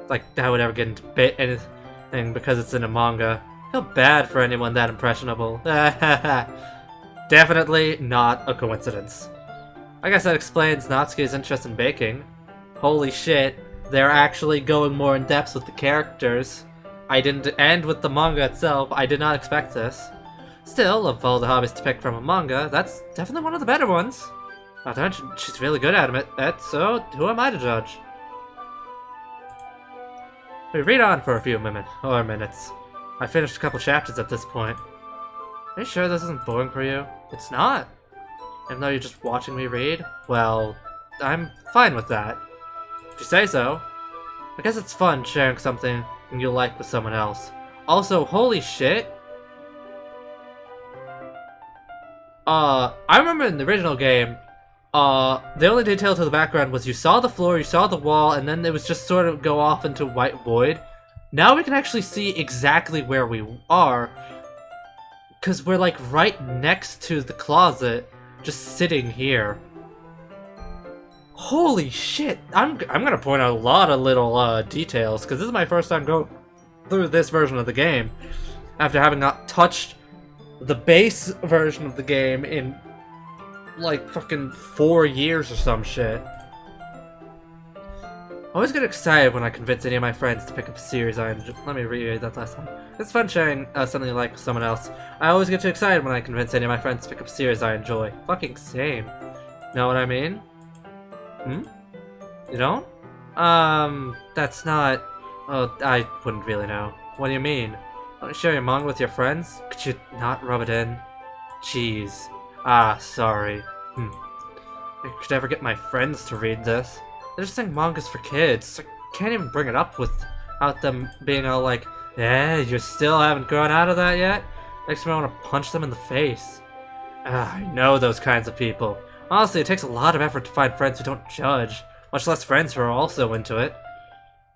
like I would ever get into anything because it's in a manga. I feel bad for anyone that impressionable. Definitely not a coincidence. I guess that explains Natsuki's interest in baking. Holy shit, they're actually going more in depth with the characters. I didn't end with the manga itself. I did not expect this. Still, of all the hobbies to pick from a manga, that's definitely one of the better ones. Not to mention, she's really good at it, so who am I to judge? We read on for a few minutes. I finished a couple chapters at this point. Are you sure this isn't boring for you? It's not. Even though you're just watching me read? Well, I'm fine with that. If you say so. I guess it's fun sharing something you like with someone else. Also, holy shit! I remember in the original game, the only detail to the background was you saw the floor, you saw the wall, and then it was just sort of go off into white void. Now we can actually see exactly where we are, because we're like right next to the closet, just sitting here. Holy shit! I'm gonna point out a lot of little details, because this is my first time going through this version of the game, after having not touched the base version of the game in like fucking 4 years or some shit. I always get excited when I convince any of my friends to pick up a series I enjoy. Let me reread that last one. It's fun sharing something you like with someone else. I always get too excited when I convince any of my friends to pick up a series I enjoy. Fucking same. Know what I mean? You don't? That's not... Oh, I wouldn't really know. What do you mean? Want to share your manga with your friends? Could you not rub it in? Jeez. Ah, sorry. I could ever get my friends to read this. They're just saying manga's for kids. I can't even bring it up without them being all like, you still haven't grown out of that yet? Makes me want to punch them in the face. I know those kinds of people. Honestly, it takes a lot of effort to find friends who don't judge, much less friends who are also into it.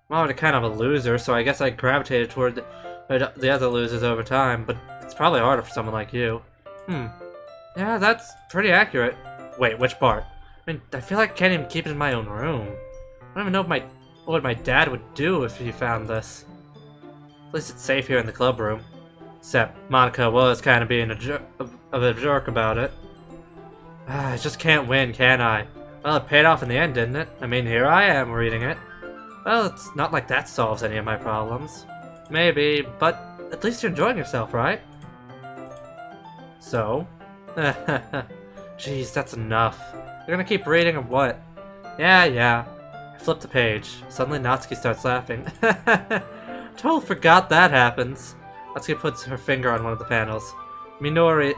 I'm already kind of a loser, so I guess I gravitated toward the other losers over time, but it's probably harder for someone like you. Yeah, that's pretty accurate. Wait, which part? I mean, I feel like I can't even keep it in my own room. I don't even know what my dad would do if he found this. At least it's safe here in the club room. Except Monica was kind of being a jerk about it. I just can't win, can I? Well, it paid off in the end, didn't it? I mean, here I am reading it. Well, it's not like that solves any of my problems. Maybe, but at least you're enjoying yourself, right? So? Jeez, that's enough. You're gonna keep reading or what? Yeah. I flip the page. Suddenly Natsuki starts laughing. Totally forgot that happens. Natsuki puts her finger on one of the panels. Minori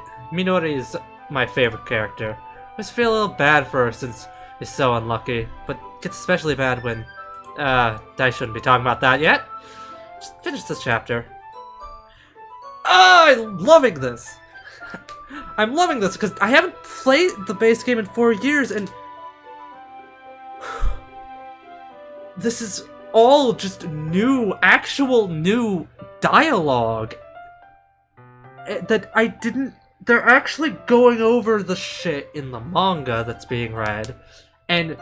is my favorite character. I just feel a little bad for her since she's so unlucky, but it gets especially bad when... I shouldn't be talking about that yet. Just finish this chapter. Oh, I'm loving this! I'm loving this because I haven't played the base game in 4 years and... This is all just actual new dialogue. That I didn't... They're actually going over the shit in the manga that's being read. And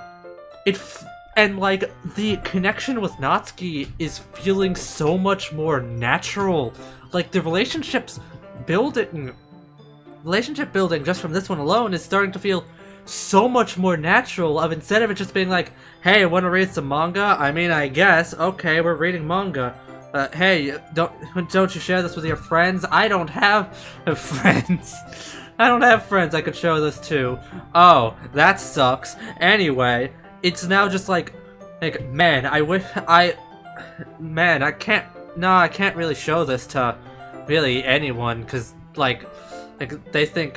like, the connection with Natsuki is feeling so much more natural. Like, the relationship building just from this one alone is starting to feel so much more natural. Instead of it just being like, hey, want to read some manga? I mean, I guess. Okay, we're reading manga. Hey, don't you share this with your friends? I don't have friends. I don't have friends I could show this to. Oh, that sucks. Anyway, it's now just like, man, I can't really show this to really anyone, because, like, they think,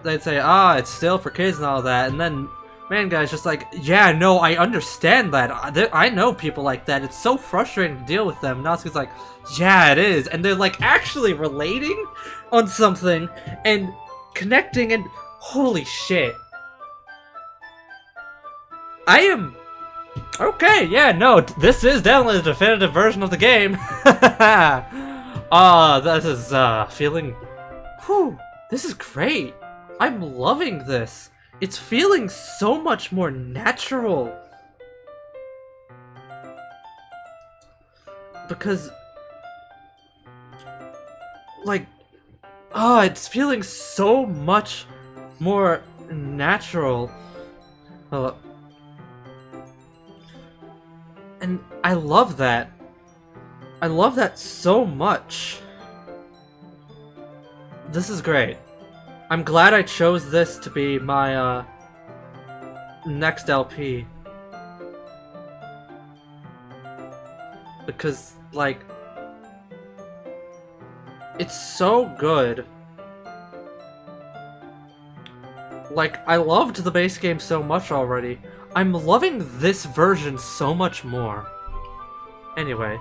they'd say, it's still for kids and all that, and then man guy's just like, yeah, no, I understand that. I know people like that. It's so frustrating to deal with them. Natsuki's like, yeah, it is. And they're like actually relating on something and connecting, and holy shit. I am... Okay, yeah, no, this is definitely the definitive version of the game. This is, feeling... Whew, this is great. I'm loving this. It's feeling so much more natural. because, like, oh, it's feeling so much more natural. And I love that. I love that so much. This is great. I'm glad I chose this to be my, next LP. Because, like, it's so good. Like, I loved the base game so much already. I'm loving this version so much more. Anyway.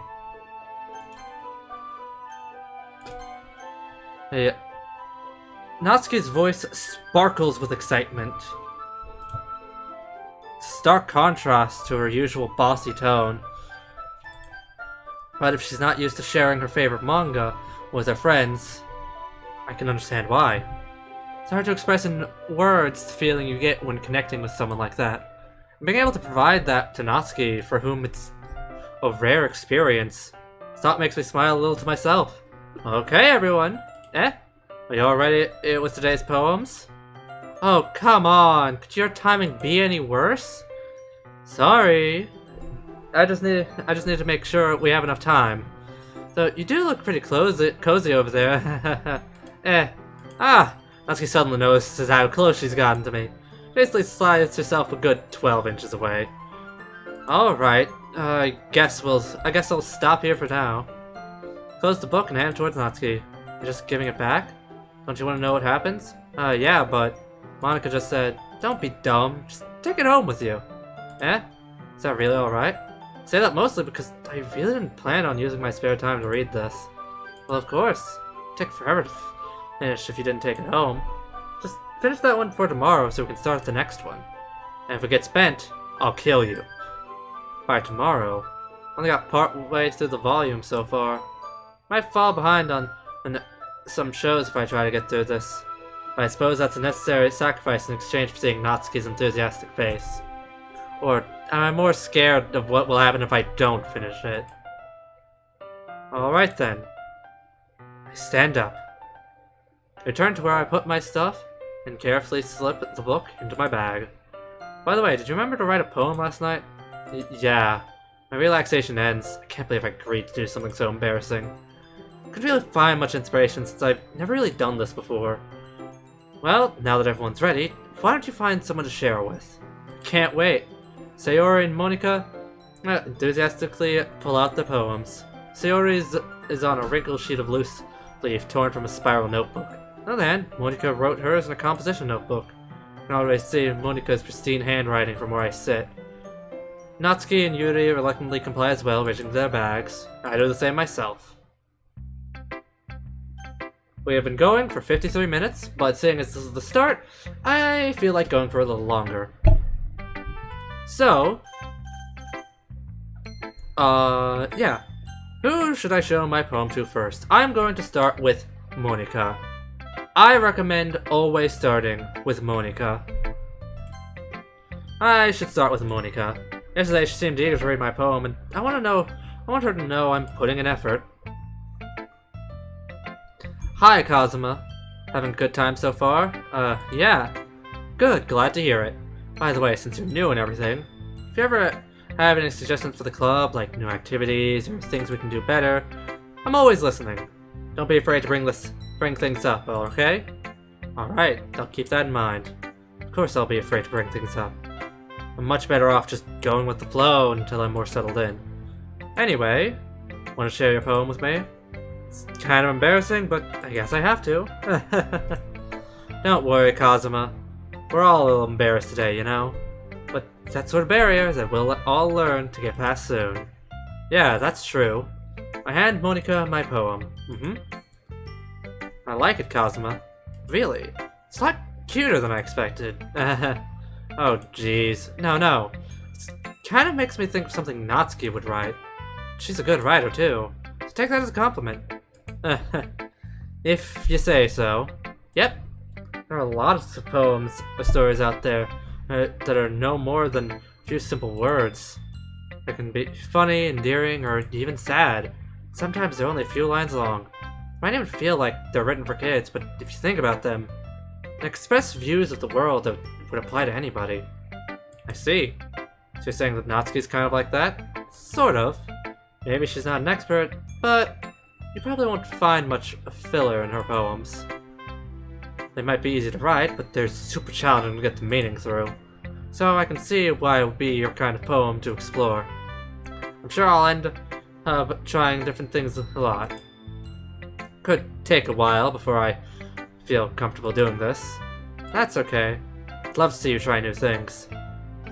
Hey, Natsuki's voice sparkles with excitement. It's a stark contrast to her usual bossy tone. But if she's not used to sharing her favorite manga with her friends, I can understand why. It's hard to express in words the feeling you get when connecting with someone like that. And being able to provide that to Natsuki, for whom it's a rare experience, thought makes me smile a little to myself. Okay, everyone. Are you all ready with today's poems? Oh, come on. Could your timing be any worse? Sorry. I just need to make sure we have enough time. So you do look pretty cozy over there. Natsuki suddenly notices how close she's gotten to me. Basically slides herself a good 12 inches away. Alright, I guess I'll stop here for now. Close the book and hand it towards Natsuki. You're just giving it back? Don't you want to know what happens? Yeah, but Monica just said, don't be dumb, just take it home with you. Is that really alright? I say that mostly because I really didn't plan on using my spare time to read this. Well, of course. It'd take forever to finish if you didn't take it home. Just finish that one for tomorrow so we can start the next one. And if it gets spent, I'll kill you. By tomorrow. Only got part way through the volume so far. Might fall behind on some shows if I try to get through this. But I suppose that's a necessary sacrifice in exchange for seeing Natsuki's enthusiastic face. Or am I more scared of what will happen if I don't finish it? Alright then. I stand up. Return to where I put my stuff, and carefully slip the book into my bag. By the way, did you remember to write a poem last night? Yeah. My relaxation ends. I can't believe I agreed to do something so embarrassing. Couldn't really find much inspiration since I've never really done this before. Well, now that everyone's ready, why don't you find someone to share with? Can't wait. Sayori and Monica enthusiastically pull out their poems. Sayori is on a wrinkled sheet of loose leaf torn from a spiral notebook. On the other hand, Monica wrote hers in a composition notebook. I can always see Monica's pristine handwriting from where I sit. Natsuki and Yuri reluctantly comply as well, reaching their bags. I do the same myself. We have been going for 53 minutes, but seeing as this is the start, I feel like going for a little longer. So, yeah. Who should I show my poem to first? I'm going to start with Monica. I recommend always starting with Monica. I should start with Monica. Yesterday she seemed eager to read my poem, and I want her to know I'm putting in effort. Hi, Kazuma. Having a good time so far? Yeah. Good, glad to hear it. By the way, since you're new and everything, if you ever have any suggestions for the club, like new activities or things we can do better, I'm always listening. Don't be afraid to bring things up, okay? Alright, I'll keep that in mind. Of course I'll be afraid to bring things up. I'm much better off just going with the flow until I'm more settled in. Anyway, want to share your poem with me? It's kind of embarrassing, but I guess I have to. Don't worry, Kazuma. We're all a little embarrassed today, you know? But it's that sort of barrier that we'll all learn to get past soon. Yeah, that's true. I hand Monica my poem. I like it, Kazuma. Really? It's a lot cuter than I expected. Oh, jeez. No. It kind of makes me think of something Natsuki would write. She's a good writer, too. So take that as a compliment. If you say so. Yep. There are a lot of poems or stories out there that are no more than a few simple words. They can be funny, endearing, or even sad. Sometimes they're only a few lines long. Might even feel like they're written for kids, but if you think about them, they express views of the world that would apply to anybody. I see. So you're saying that Natsuki's kind of like that? Sort of. Maybe she's not an expert, but you probably won't find much filler in her poems. They might be easy to write, but they're super challenging to get the meaning through. So I can see why it would be your kind of poem to explore. I'm sure I'll end up trying different things a lot. Could take a while before I feel comfortable doing this. That's okay. I'd love to see you try new things.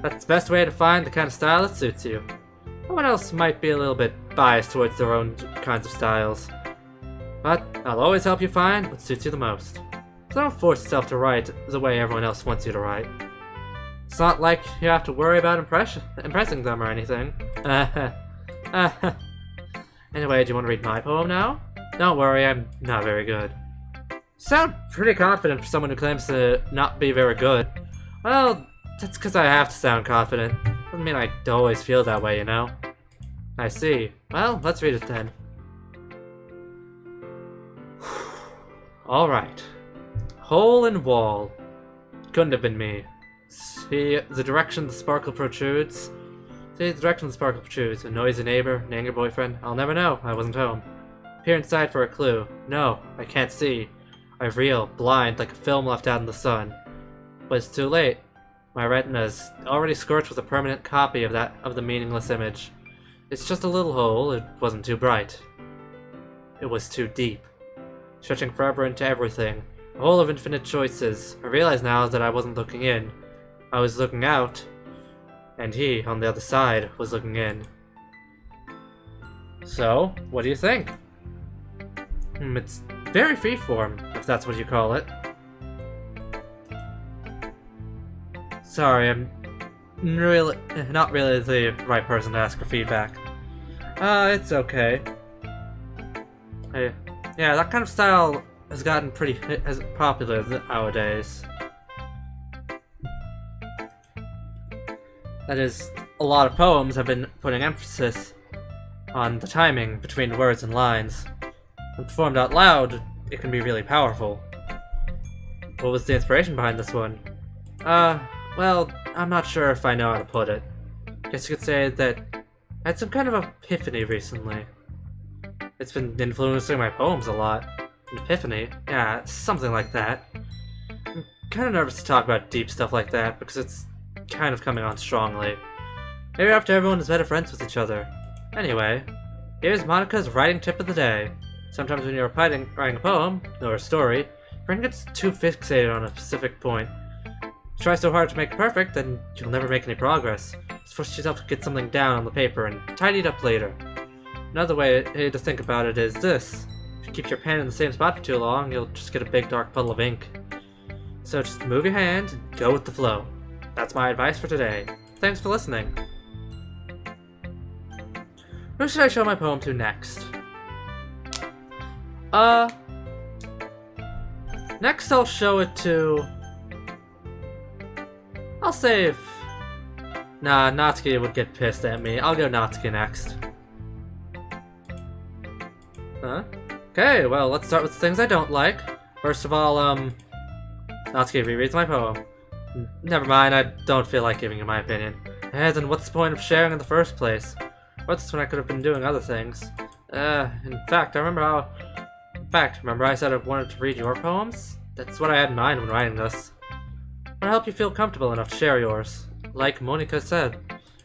That's the best way to find the kind of style that suits you. Someone else might be a little bit biased towards their own kinds of styles. But I'll always help you find what suits you the most. So don't force yourself to write the way everyone else wants you to write. It's not like you have to worry about impressing them or anything. Anyway, do you want to read my poem now? Don't worry, I'm not very good. You sound pretty confident for someone who claims to not be very good. Well, that's because I have to sound confident. Doesn't mean I always feel that way, you know? I see. Well, let's read it then. Alright. Hole in wall. Couldn't have been me. See the direction the sparkle protrudes? See the direction the sparkle protrudes. A noisy neighbor, an angry boyfriend. I'll never know. I wasn't home. Peer inside for a clue. No, I can't see. I reel, blind, like a film left out in the sun. But it's too late. My retina's already scorched with a permanent copy of the meaningless image. It's just a little hole. It wasn't too bright. It was too deep. Stretching forever into everything. A hole of infinite choices. I realize now that I wasn't looking in. I was looking out. And he, on the other side, was looking in. So, what do you think? It's very freeform, if that's what you call it. Sorry, I'm not really the right person to ask for feedback. It's okay. Hey, yeah, that kind of style has gotten pretty popular nowadays. That is, a lot of poems have been putting emphasis on the timing between words and lines. When performed out loud, it can be really powerful. What was the inspiration behind this one? Well, I'm not sure if I know how to put it. Guess you could say that I had some kind of epiphany recently. It's been influencing my poems a lot. An epiphany? Yeah, something like that. I'm kind of nervous to talk about deep stuff like that because it's kind of coming on strongly. Maybe after everyone is better friends with each other. Anyway, here's Monica's writing tip of the day. Sometimes when you're writing a poem, or a story, your brain gets too fixated on a specific point. You try so hard to make it perfect, then you'll never make any progress. Just force yourself to get something down on the paper and tidy it up later. Another way to think about it is this. If you keep your pen in the same spot for too long, you'll just get a big dark puddle of ink. So just move your hand and go with the flow. That's my advice for today. Thanks for listening. Who should I show my poem to next? Next I'll show it to... I'll save... Nah, Natsuki would get pissed at me. I'll go Natsuki next. Huh? Okay, well, let's start with the things I don't like. First of all, Natsuki rereads my poem. Never mind, I don't feel like giving you my opinion. Then what's the point of sharing in the first place? What's when I could have been doing other things? In fact, remember I said I wanted to read your poems? That's what I had in mind when writing this. I want to help you feel comfortable enough to share yours. Like Monica said.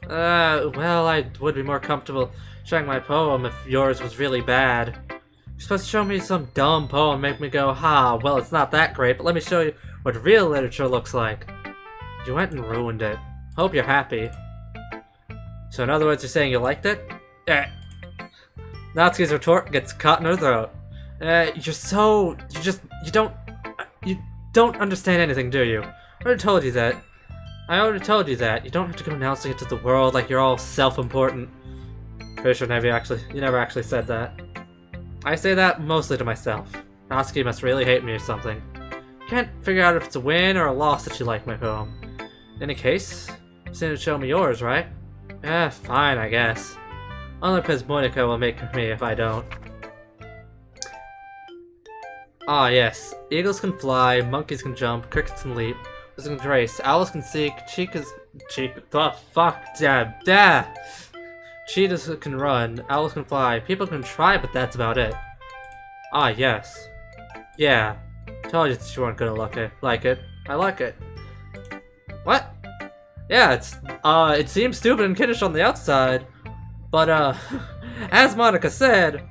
Well, I would be more comfortable sharing my poem if yours was really bad. You're supposed to show me some dumb poem and make me go, ha, well, it's not that great, but let me show you what real literature looks like. You went and ruined it. Hope you're happy. So in other words, you're saying you liked it? Natsuki's retort gets caught in her throat. You don't understand anything, do you? I already told you that. You don't have to go announcing it to the world like you're all self-important. Pretty sure you never actually said that. I say that mostly to myself. Natsuki must really hate me or something. Can't figure out if it's a win or a loss that you like my poem. In any case, you seem to show me yours, right? Fine, I guess. Only because Monica will make me if I don't. Ah, yes. Eagles can fly, monkeys can jump, crickets can leap, birds can race, owls can seek, cheetahs can run, owls can fly, people can try, but that's about it. Ah, yes. Yeah. Told you that you weren't gonna like it. I like it. What? Yeah, it seems stupid and kiddish on the outside, but, as Monica said,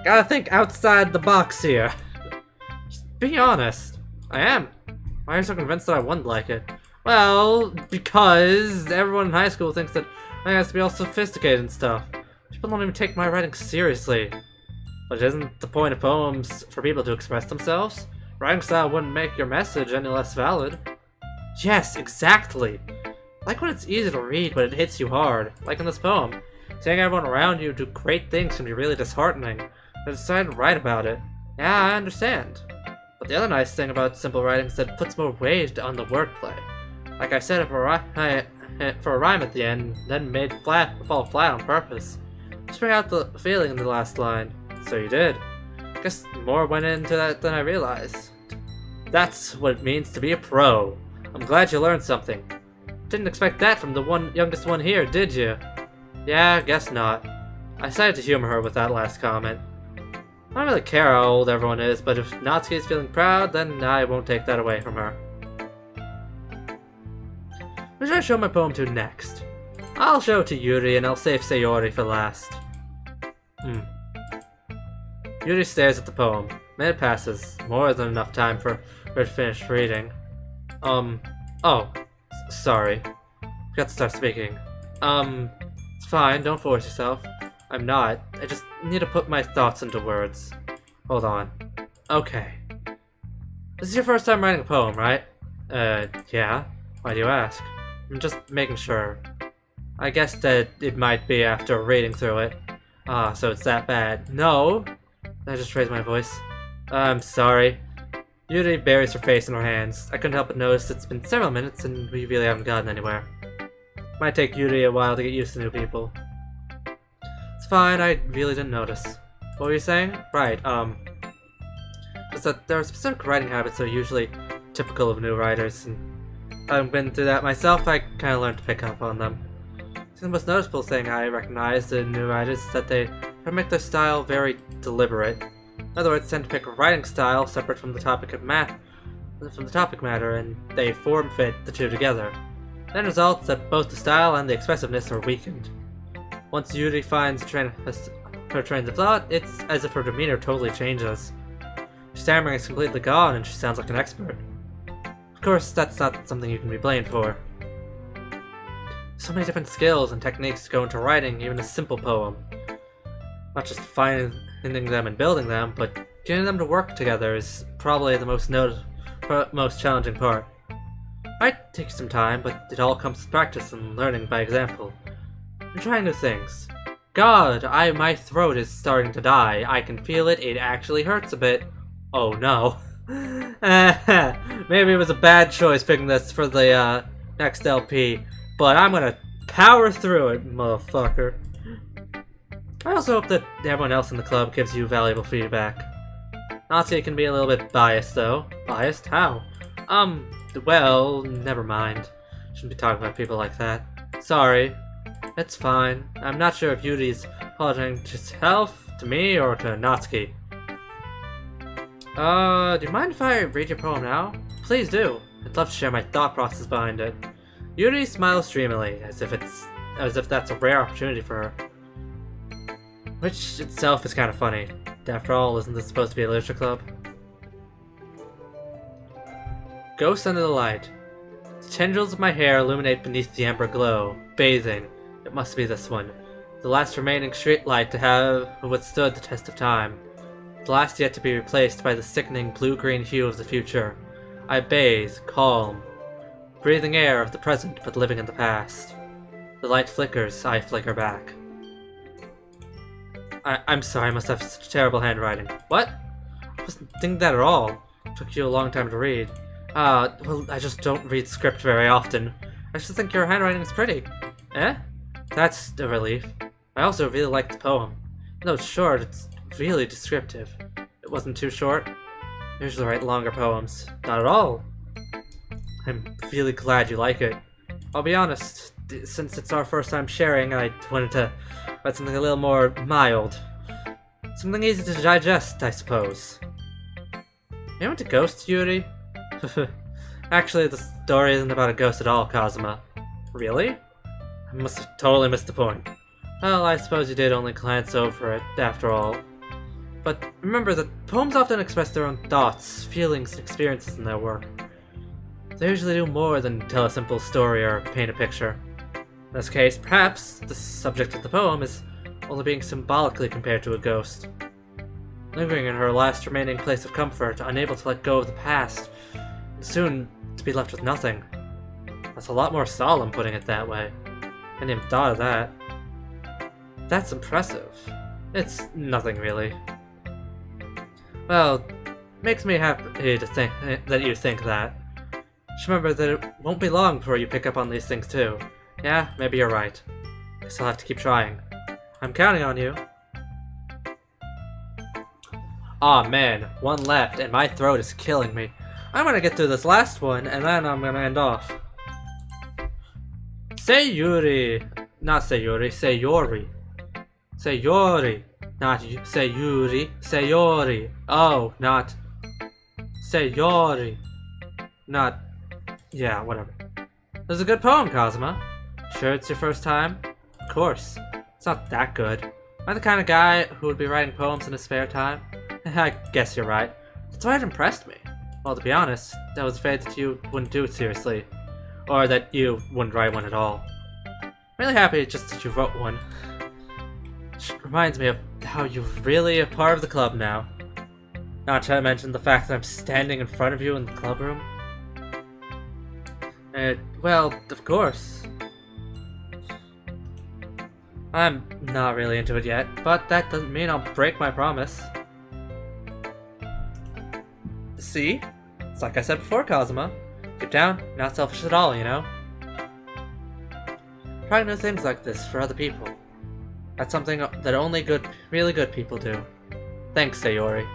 gotta think outside the box here. Just be honest. I am. Why are you so convinced that I wouldn't like it? Well, because everyone in high school thinks that I have to be all sophisticated and stuff. People don't even take my writing seriously. But isn't the point of poems for people to express themselves? Writing style wouldn't make your message any less valid. Yes, exactly. Like when it's easy to read, but it hits you hard. Like in this poem. Seeing everyone around you do great things can be really disheartening. I decided to write about it. Yeah, I understand. But the other nice thing about simple writing is that it puts more weight on the wordplay. Like I said for a rhyme at the end, then made fall flat on purpose. Just bring out the feeling in the last line. So you did. Guess more went into that than I realized. That's what it means to be a pro. I'm glad you learned something. Didn't expect that from the youngest one here, did you? Yeah, guess not. I decided to humor her with that last comment. I don't really care how old everyone is, but if Natsuki is feeling proud, then I won't take that away from her. Who should I show my poem to next? I'll show it to Yuri, and I'll save Sayori for last. Yuri stares at the poem. Minute passes, more than enough time for her to finish reading. Sorry. Forgot to start speaking. It's fine, don't force yourself. I'm not. I just need to put my thoughts into words. Hold on. Okay. This is your first time writing a poem, right? Yeah. Why do you ask? I'm just making sure. I guess that it might be after reading through it. Ah, so it's that bad. No! I just raised my voice. I'm sorry. Yuri buries her face in her hands. I couldn't help but notice it's been several minutes and we really haven't gotten anywhere. Might take Yuri a while to get used to new people. It's fine, I really didn't notice. What were you saying? Right, just that there are specific writing habits that are usually typical of new writers, and having been through that myself, I kinda learned to pick up on them. The most noticeable thing I recognize in new writers is that they try to make their style very deliberate. In other words, tend to pick a writing style separate from the topic matter, and they form fit the two together. Then results that both the style and the expressiveness are weakened. Once Yuri finds her trains of thought, it's as if her demeanor totally changes. Her stammering is completely gone and she sounds like an expert. Of course, that's not something you can be blamed for. So many different skills and techniques go into writing even a simple poem. Not just finding them and building them, but getting them to work together is probably the most challenging part. Might take some time, but it all comes with practice and learning by example. And trying new things. God, my throat is starting to die. I can feel it. It actually hurts a bit. Oh no. Maybe it was a bad choice picking this for the next LP, but I'm gonna power through it, motherfucker. I also hope that everyone else in the club gives you valuable feedback. Natsuki can be a little bit biased, though. Biased? How? Well, never mind. Shouldn't be talking about people like that. Sorry. It's fine. I'm not sure if Yuri's apologizing to himself, to me, or to Natsuki. Do you mind if I read your poem now? Please do. I'd love to share my thought process behind it. Yuri smiles dreamily, as if that's a rare opportunity for her. Which itself is kind of funny. After all, isn't this supposed to be a literature club? Ghost under the light. The tendrils of my hair illuminate beneath the amber glow, bathing. It must be this one. The last remaining street light to have withstood the test of time. The last yet to be replaced by the sickening blue-green hue of the future. I bathe, calm, breathing air of the present but living in the past. The light flickers, I flicker back. I'm sorry, I must have such terrible handwriting. What? I wasn't thinking that at all. It took you a long time to read. Well, I just don't read script very often. I just think your handwriting is pretty. Eh? That's a relief. I also really liked the poem. Though it's short, it's really descriptive. It wasn't too short. I usually write longer poems. Not at all. I'm really glad you like it. I'll be honest, since it's our first time sharing, I wanted to write something a little more mild. Something easy to digest, I suppose. You went to ghost, Yuri? Actually, the story isn't about a ghost at all, Kazuma. Really? I must have totally missed the point. Well, I suppose you did only glance over it, after all. But remember that poems often express their own thoughts, feelings, and experiences in their work. They usually do more than tell a simple story or paint a picture. In this case, perhaps the subject of the poem is only being symbolically compared to a ghost. Lingering in her last remaining place of comfort, unable to let go of the past, and soon to be left with nothing. That's a lot more solemn putting it that way. I hadn't even thought of that. That's impressive. It's nothing really. Well, makes me happy to think that you think that. Just remember that it won't be long before you pick up on these things too. Yeah, maybe you're right. Guess I'll have to keep trying. I'm counting on you. Aw man, one left and my throat is killing me. I'm gonna get through this last one and then I'm gonna end off. Sayuri! Not Sayuri, Sayori. Sayori. Not Sayuri, Sayori. Oh, not Sayori. Not... yeah, whatever. This is a good poem, Kazuma. Sure it's your first time? Of course. It's not that good. Am I the kind of guy who would be writing poems in his spare time? I guess you're right. That's why it impressed me. Well, to be honest, I was afraid that you wouldn't do it seriously. Or that you wouldn't write one at all. I'm really happy just that you wrote one. It reminds me of how you're really a part of the club now. Not to mention the fact that I'm standing in front of you in the club room. Well, of course. I'm not really into it yet, but that doesn't mean I'll break my promise. See? It's like I said before, Kazuma. Deep down, you're not selfish at all, you know? Trying new things like this for other people. That's something that only really good people do. Thanks, Sayori.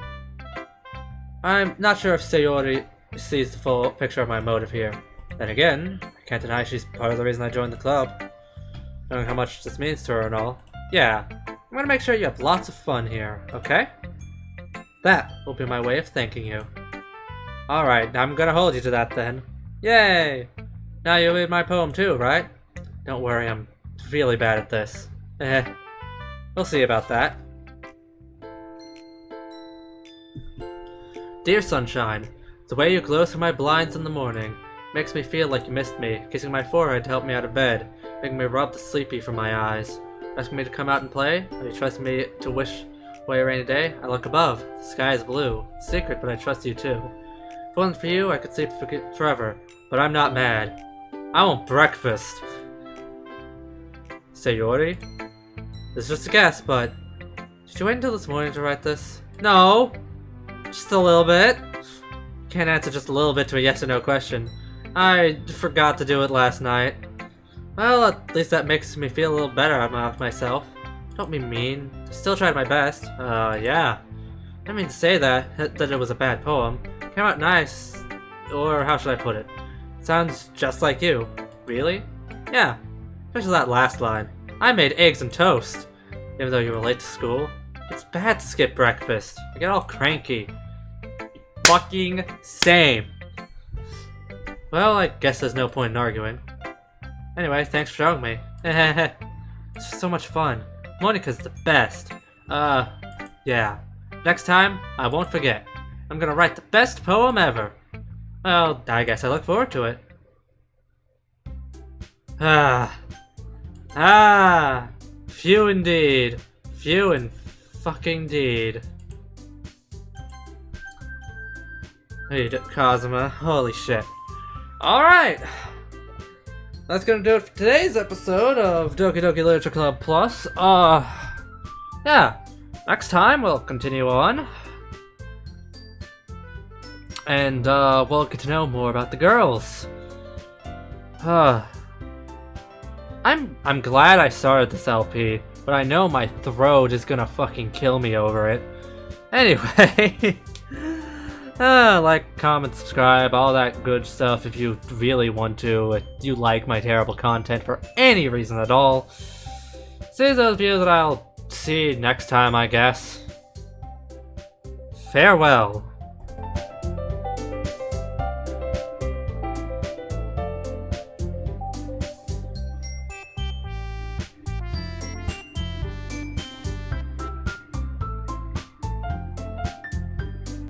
I'm not sure if Sayori sees the full picture of my motive here. Then again, I can't deny she's part of the reason I joined the club. Knowing how much this means to her and all. Yeah, I'm gonna make sure you have lots of fun here, okay? That will be my way of thanking you. Alright, I'm gonna hold you to that then. Yay! Now you'll read my poem too, right? Don't worry, I'm really bad at this. We'll see about that. Dear sunshine, the way you glow through my blinds in the morning makes me feel like you missed me, kissing my forehead to help me out of bed, making me rub the sleepy from my eyes, asking me to come out and play. Are you trusting me to wish away a rainy day? I look above. The sky is blue. It's secret, but I trust you too. If it wasn't for you, I could sleep forever, but I'm not mad. I want breakfast. Sayori? This is just a guess, but did you wait until this morning to write this? No! Just a little bit. Can't answer just a little bit to a yes or no question. I forgot to do it last night. Well, at least that makes me feel a little better about myself. Don't be mean. I still tried my best. Yeah. I didn't mean to say that it was a bad poem. It came out nice. Or how should I put it? It sounds just like you. Really? Yeah. Especially that last line. I made eggs and toast. Even though you were late to school. It's bad to skip breakfast. I get all cranky. Fucking same. Well, I guess there's no point in arguing. Anyway, thanks for showing me. It's just so much fun. Monika's the best. Yeah. Next time, I won't forget. I'm gonna write the best poem ever. Well, I guess I look forward to it. Few indeed. Few and fucking deed. Hey, Kazuma. Holy shit. Alright! That's gonna do it for today's episode of Doki Doki Literature Club Plus. Yeah. Next time we'll continue on. And, we'll get to know more about the girls. I'm glad I started this LP, but I know my throat is gonna fucking kill me over it. Anyway, like, comment, subscribe, all that good stuff if you really want to, if you like my terrible content for any reason at all. See those of you that I'll see next time, I guess. Farewell.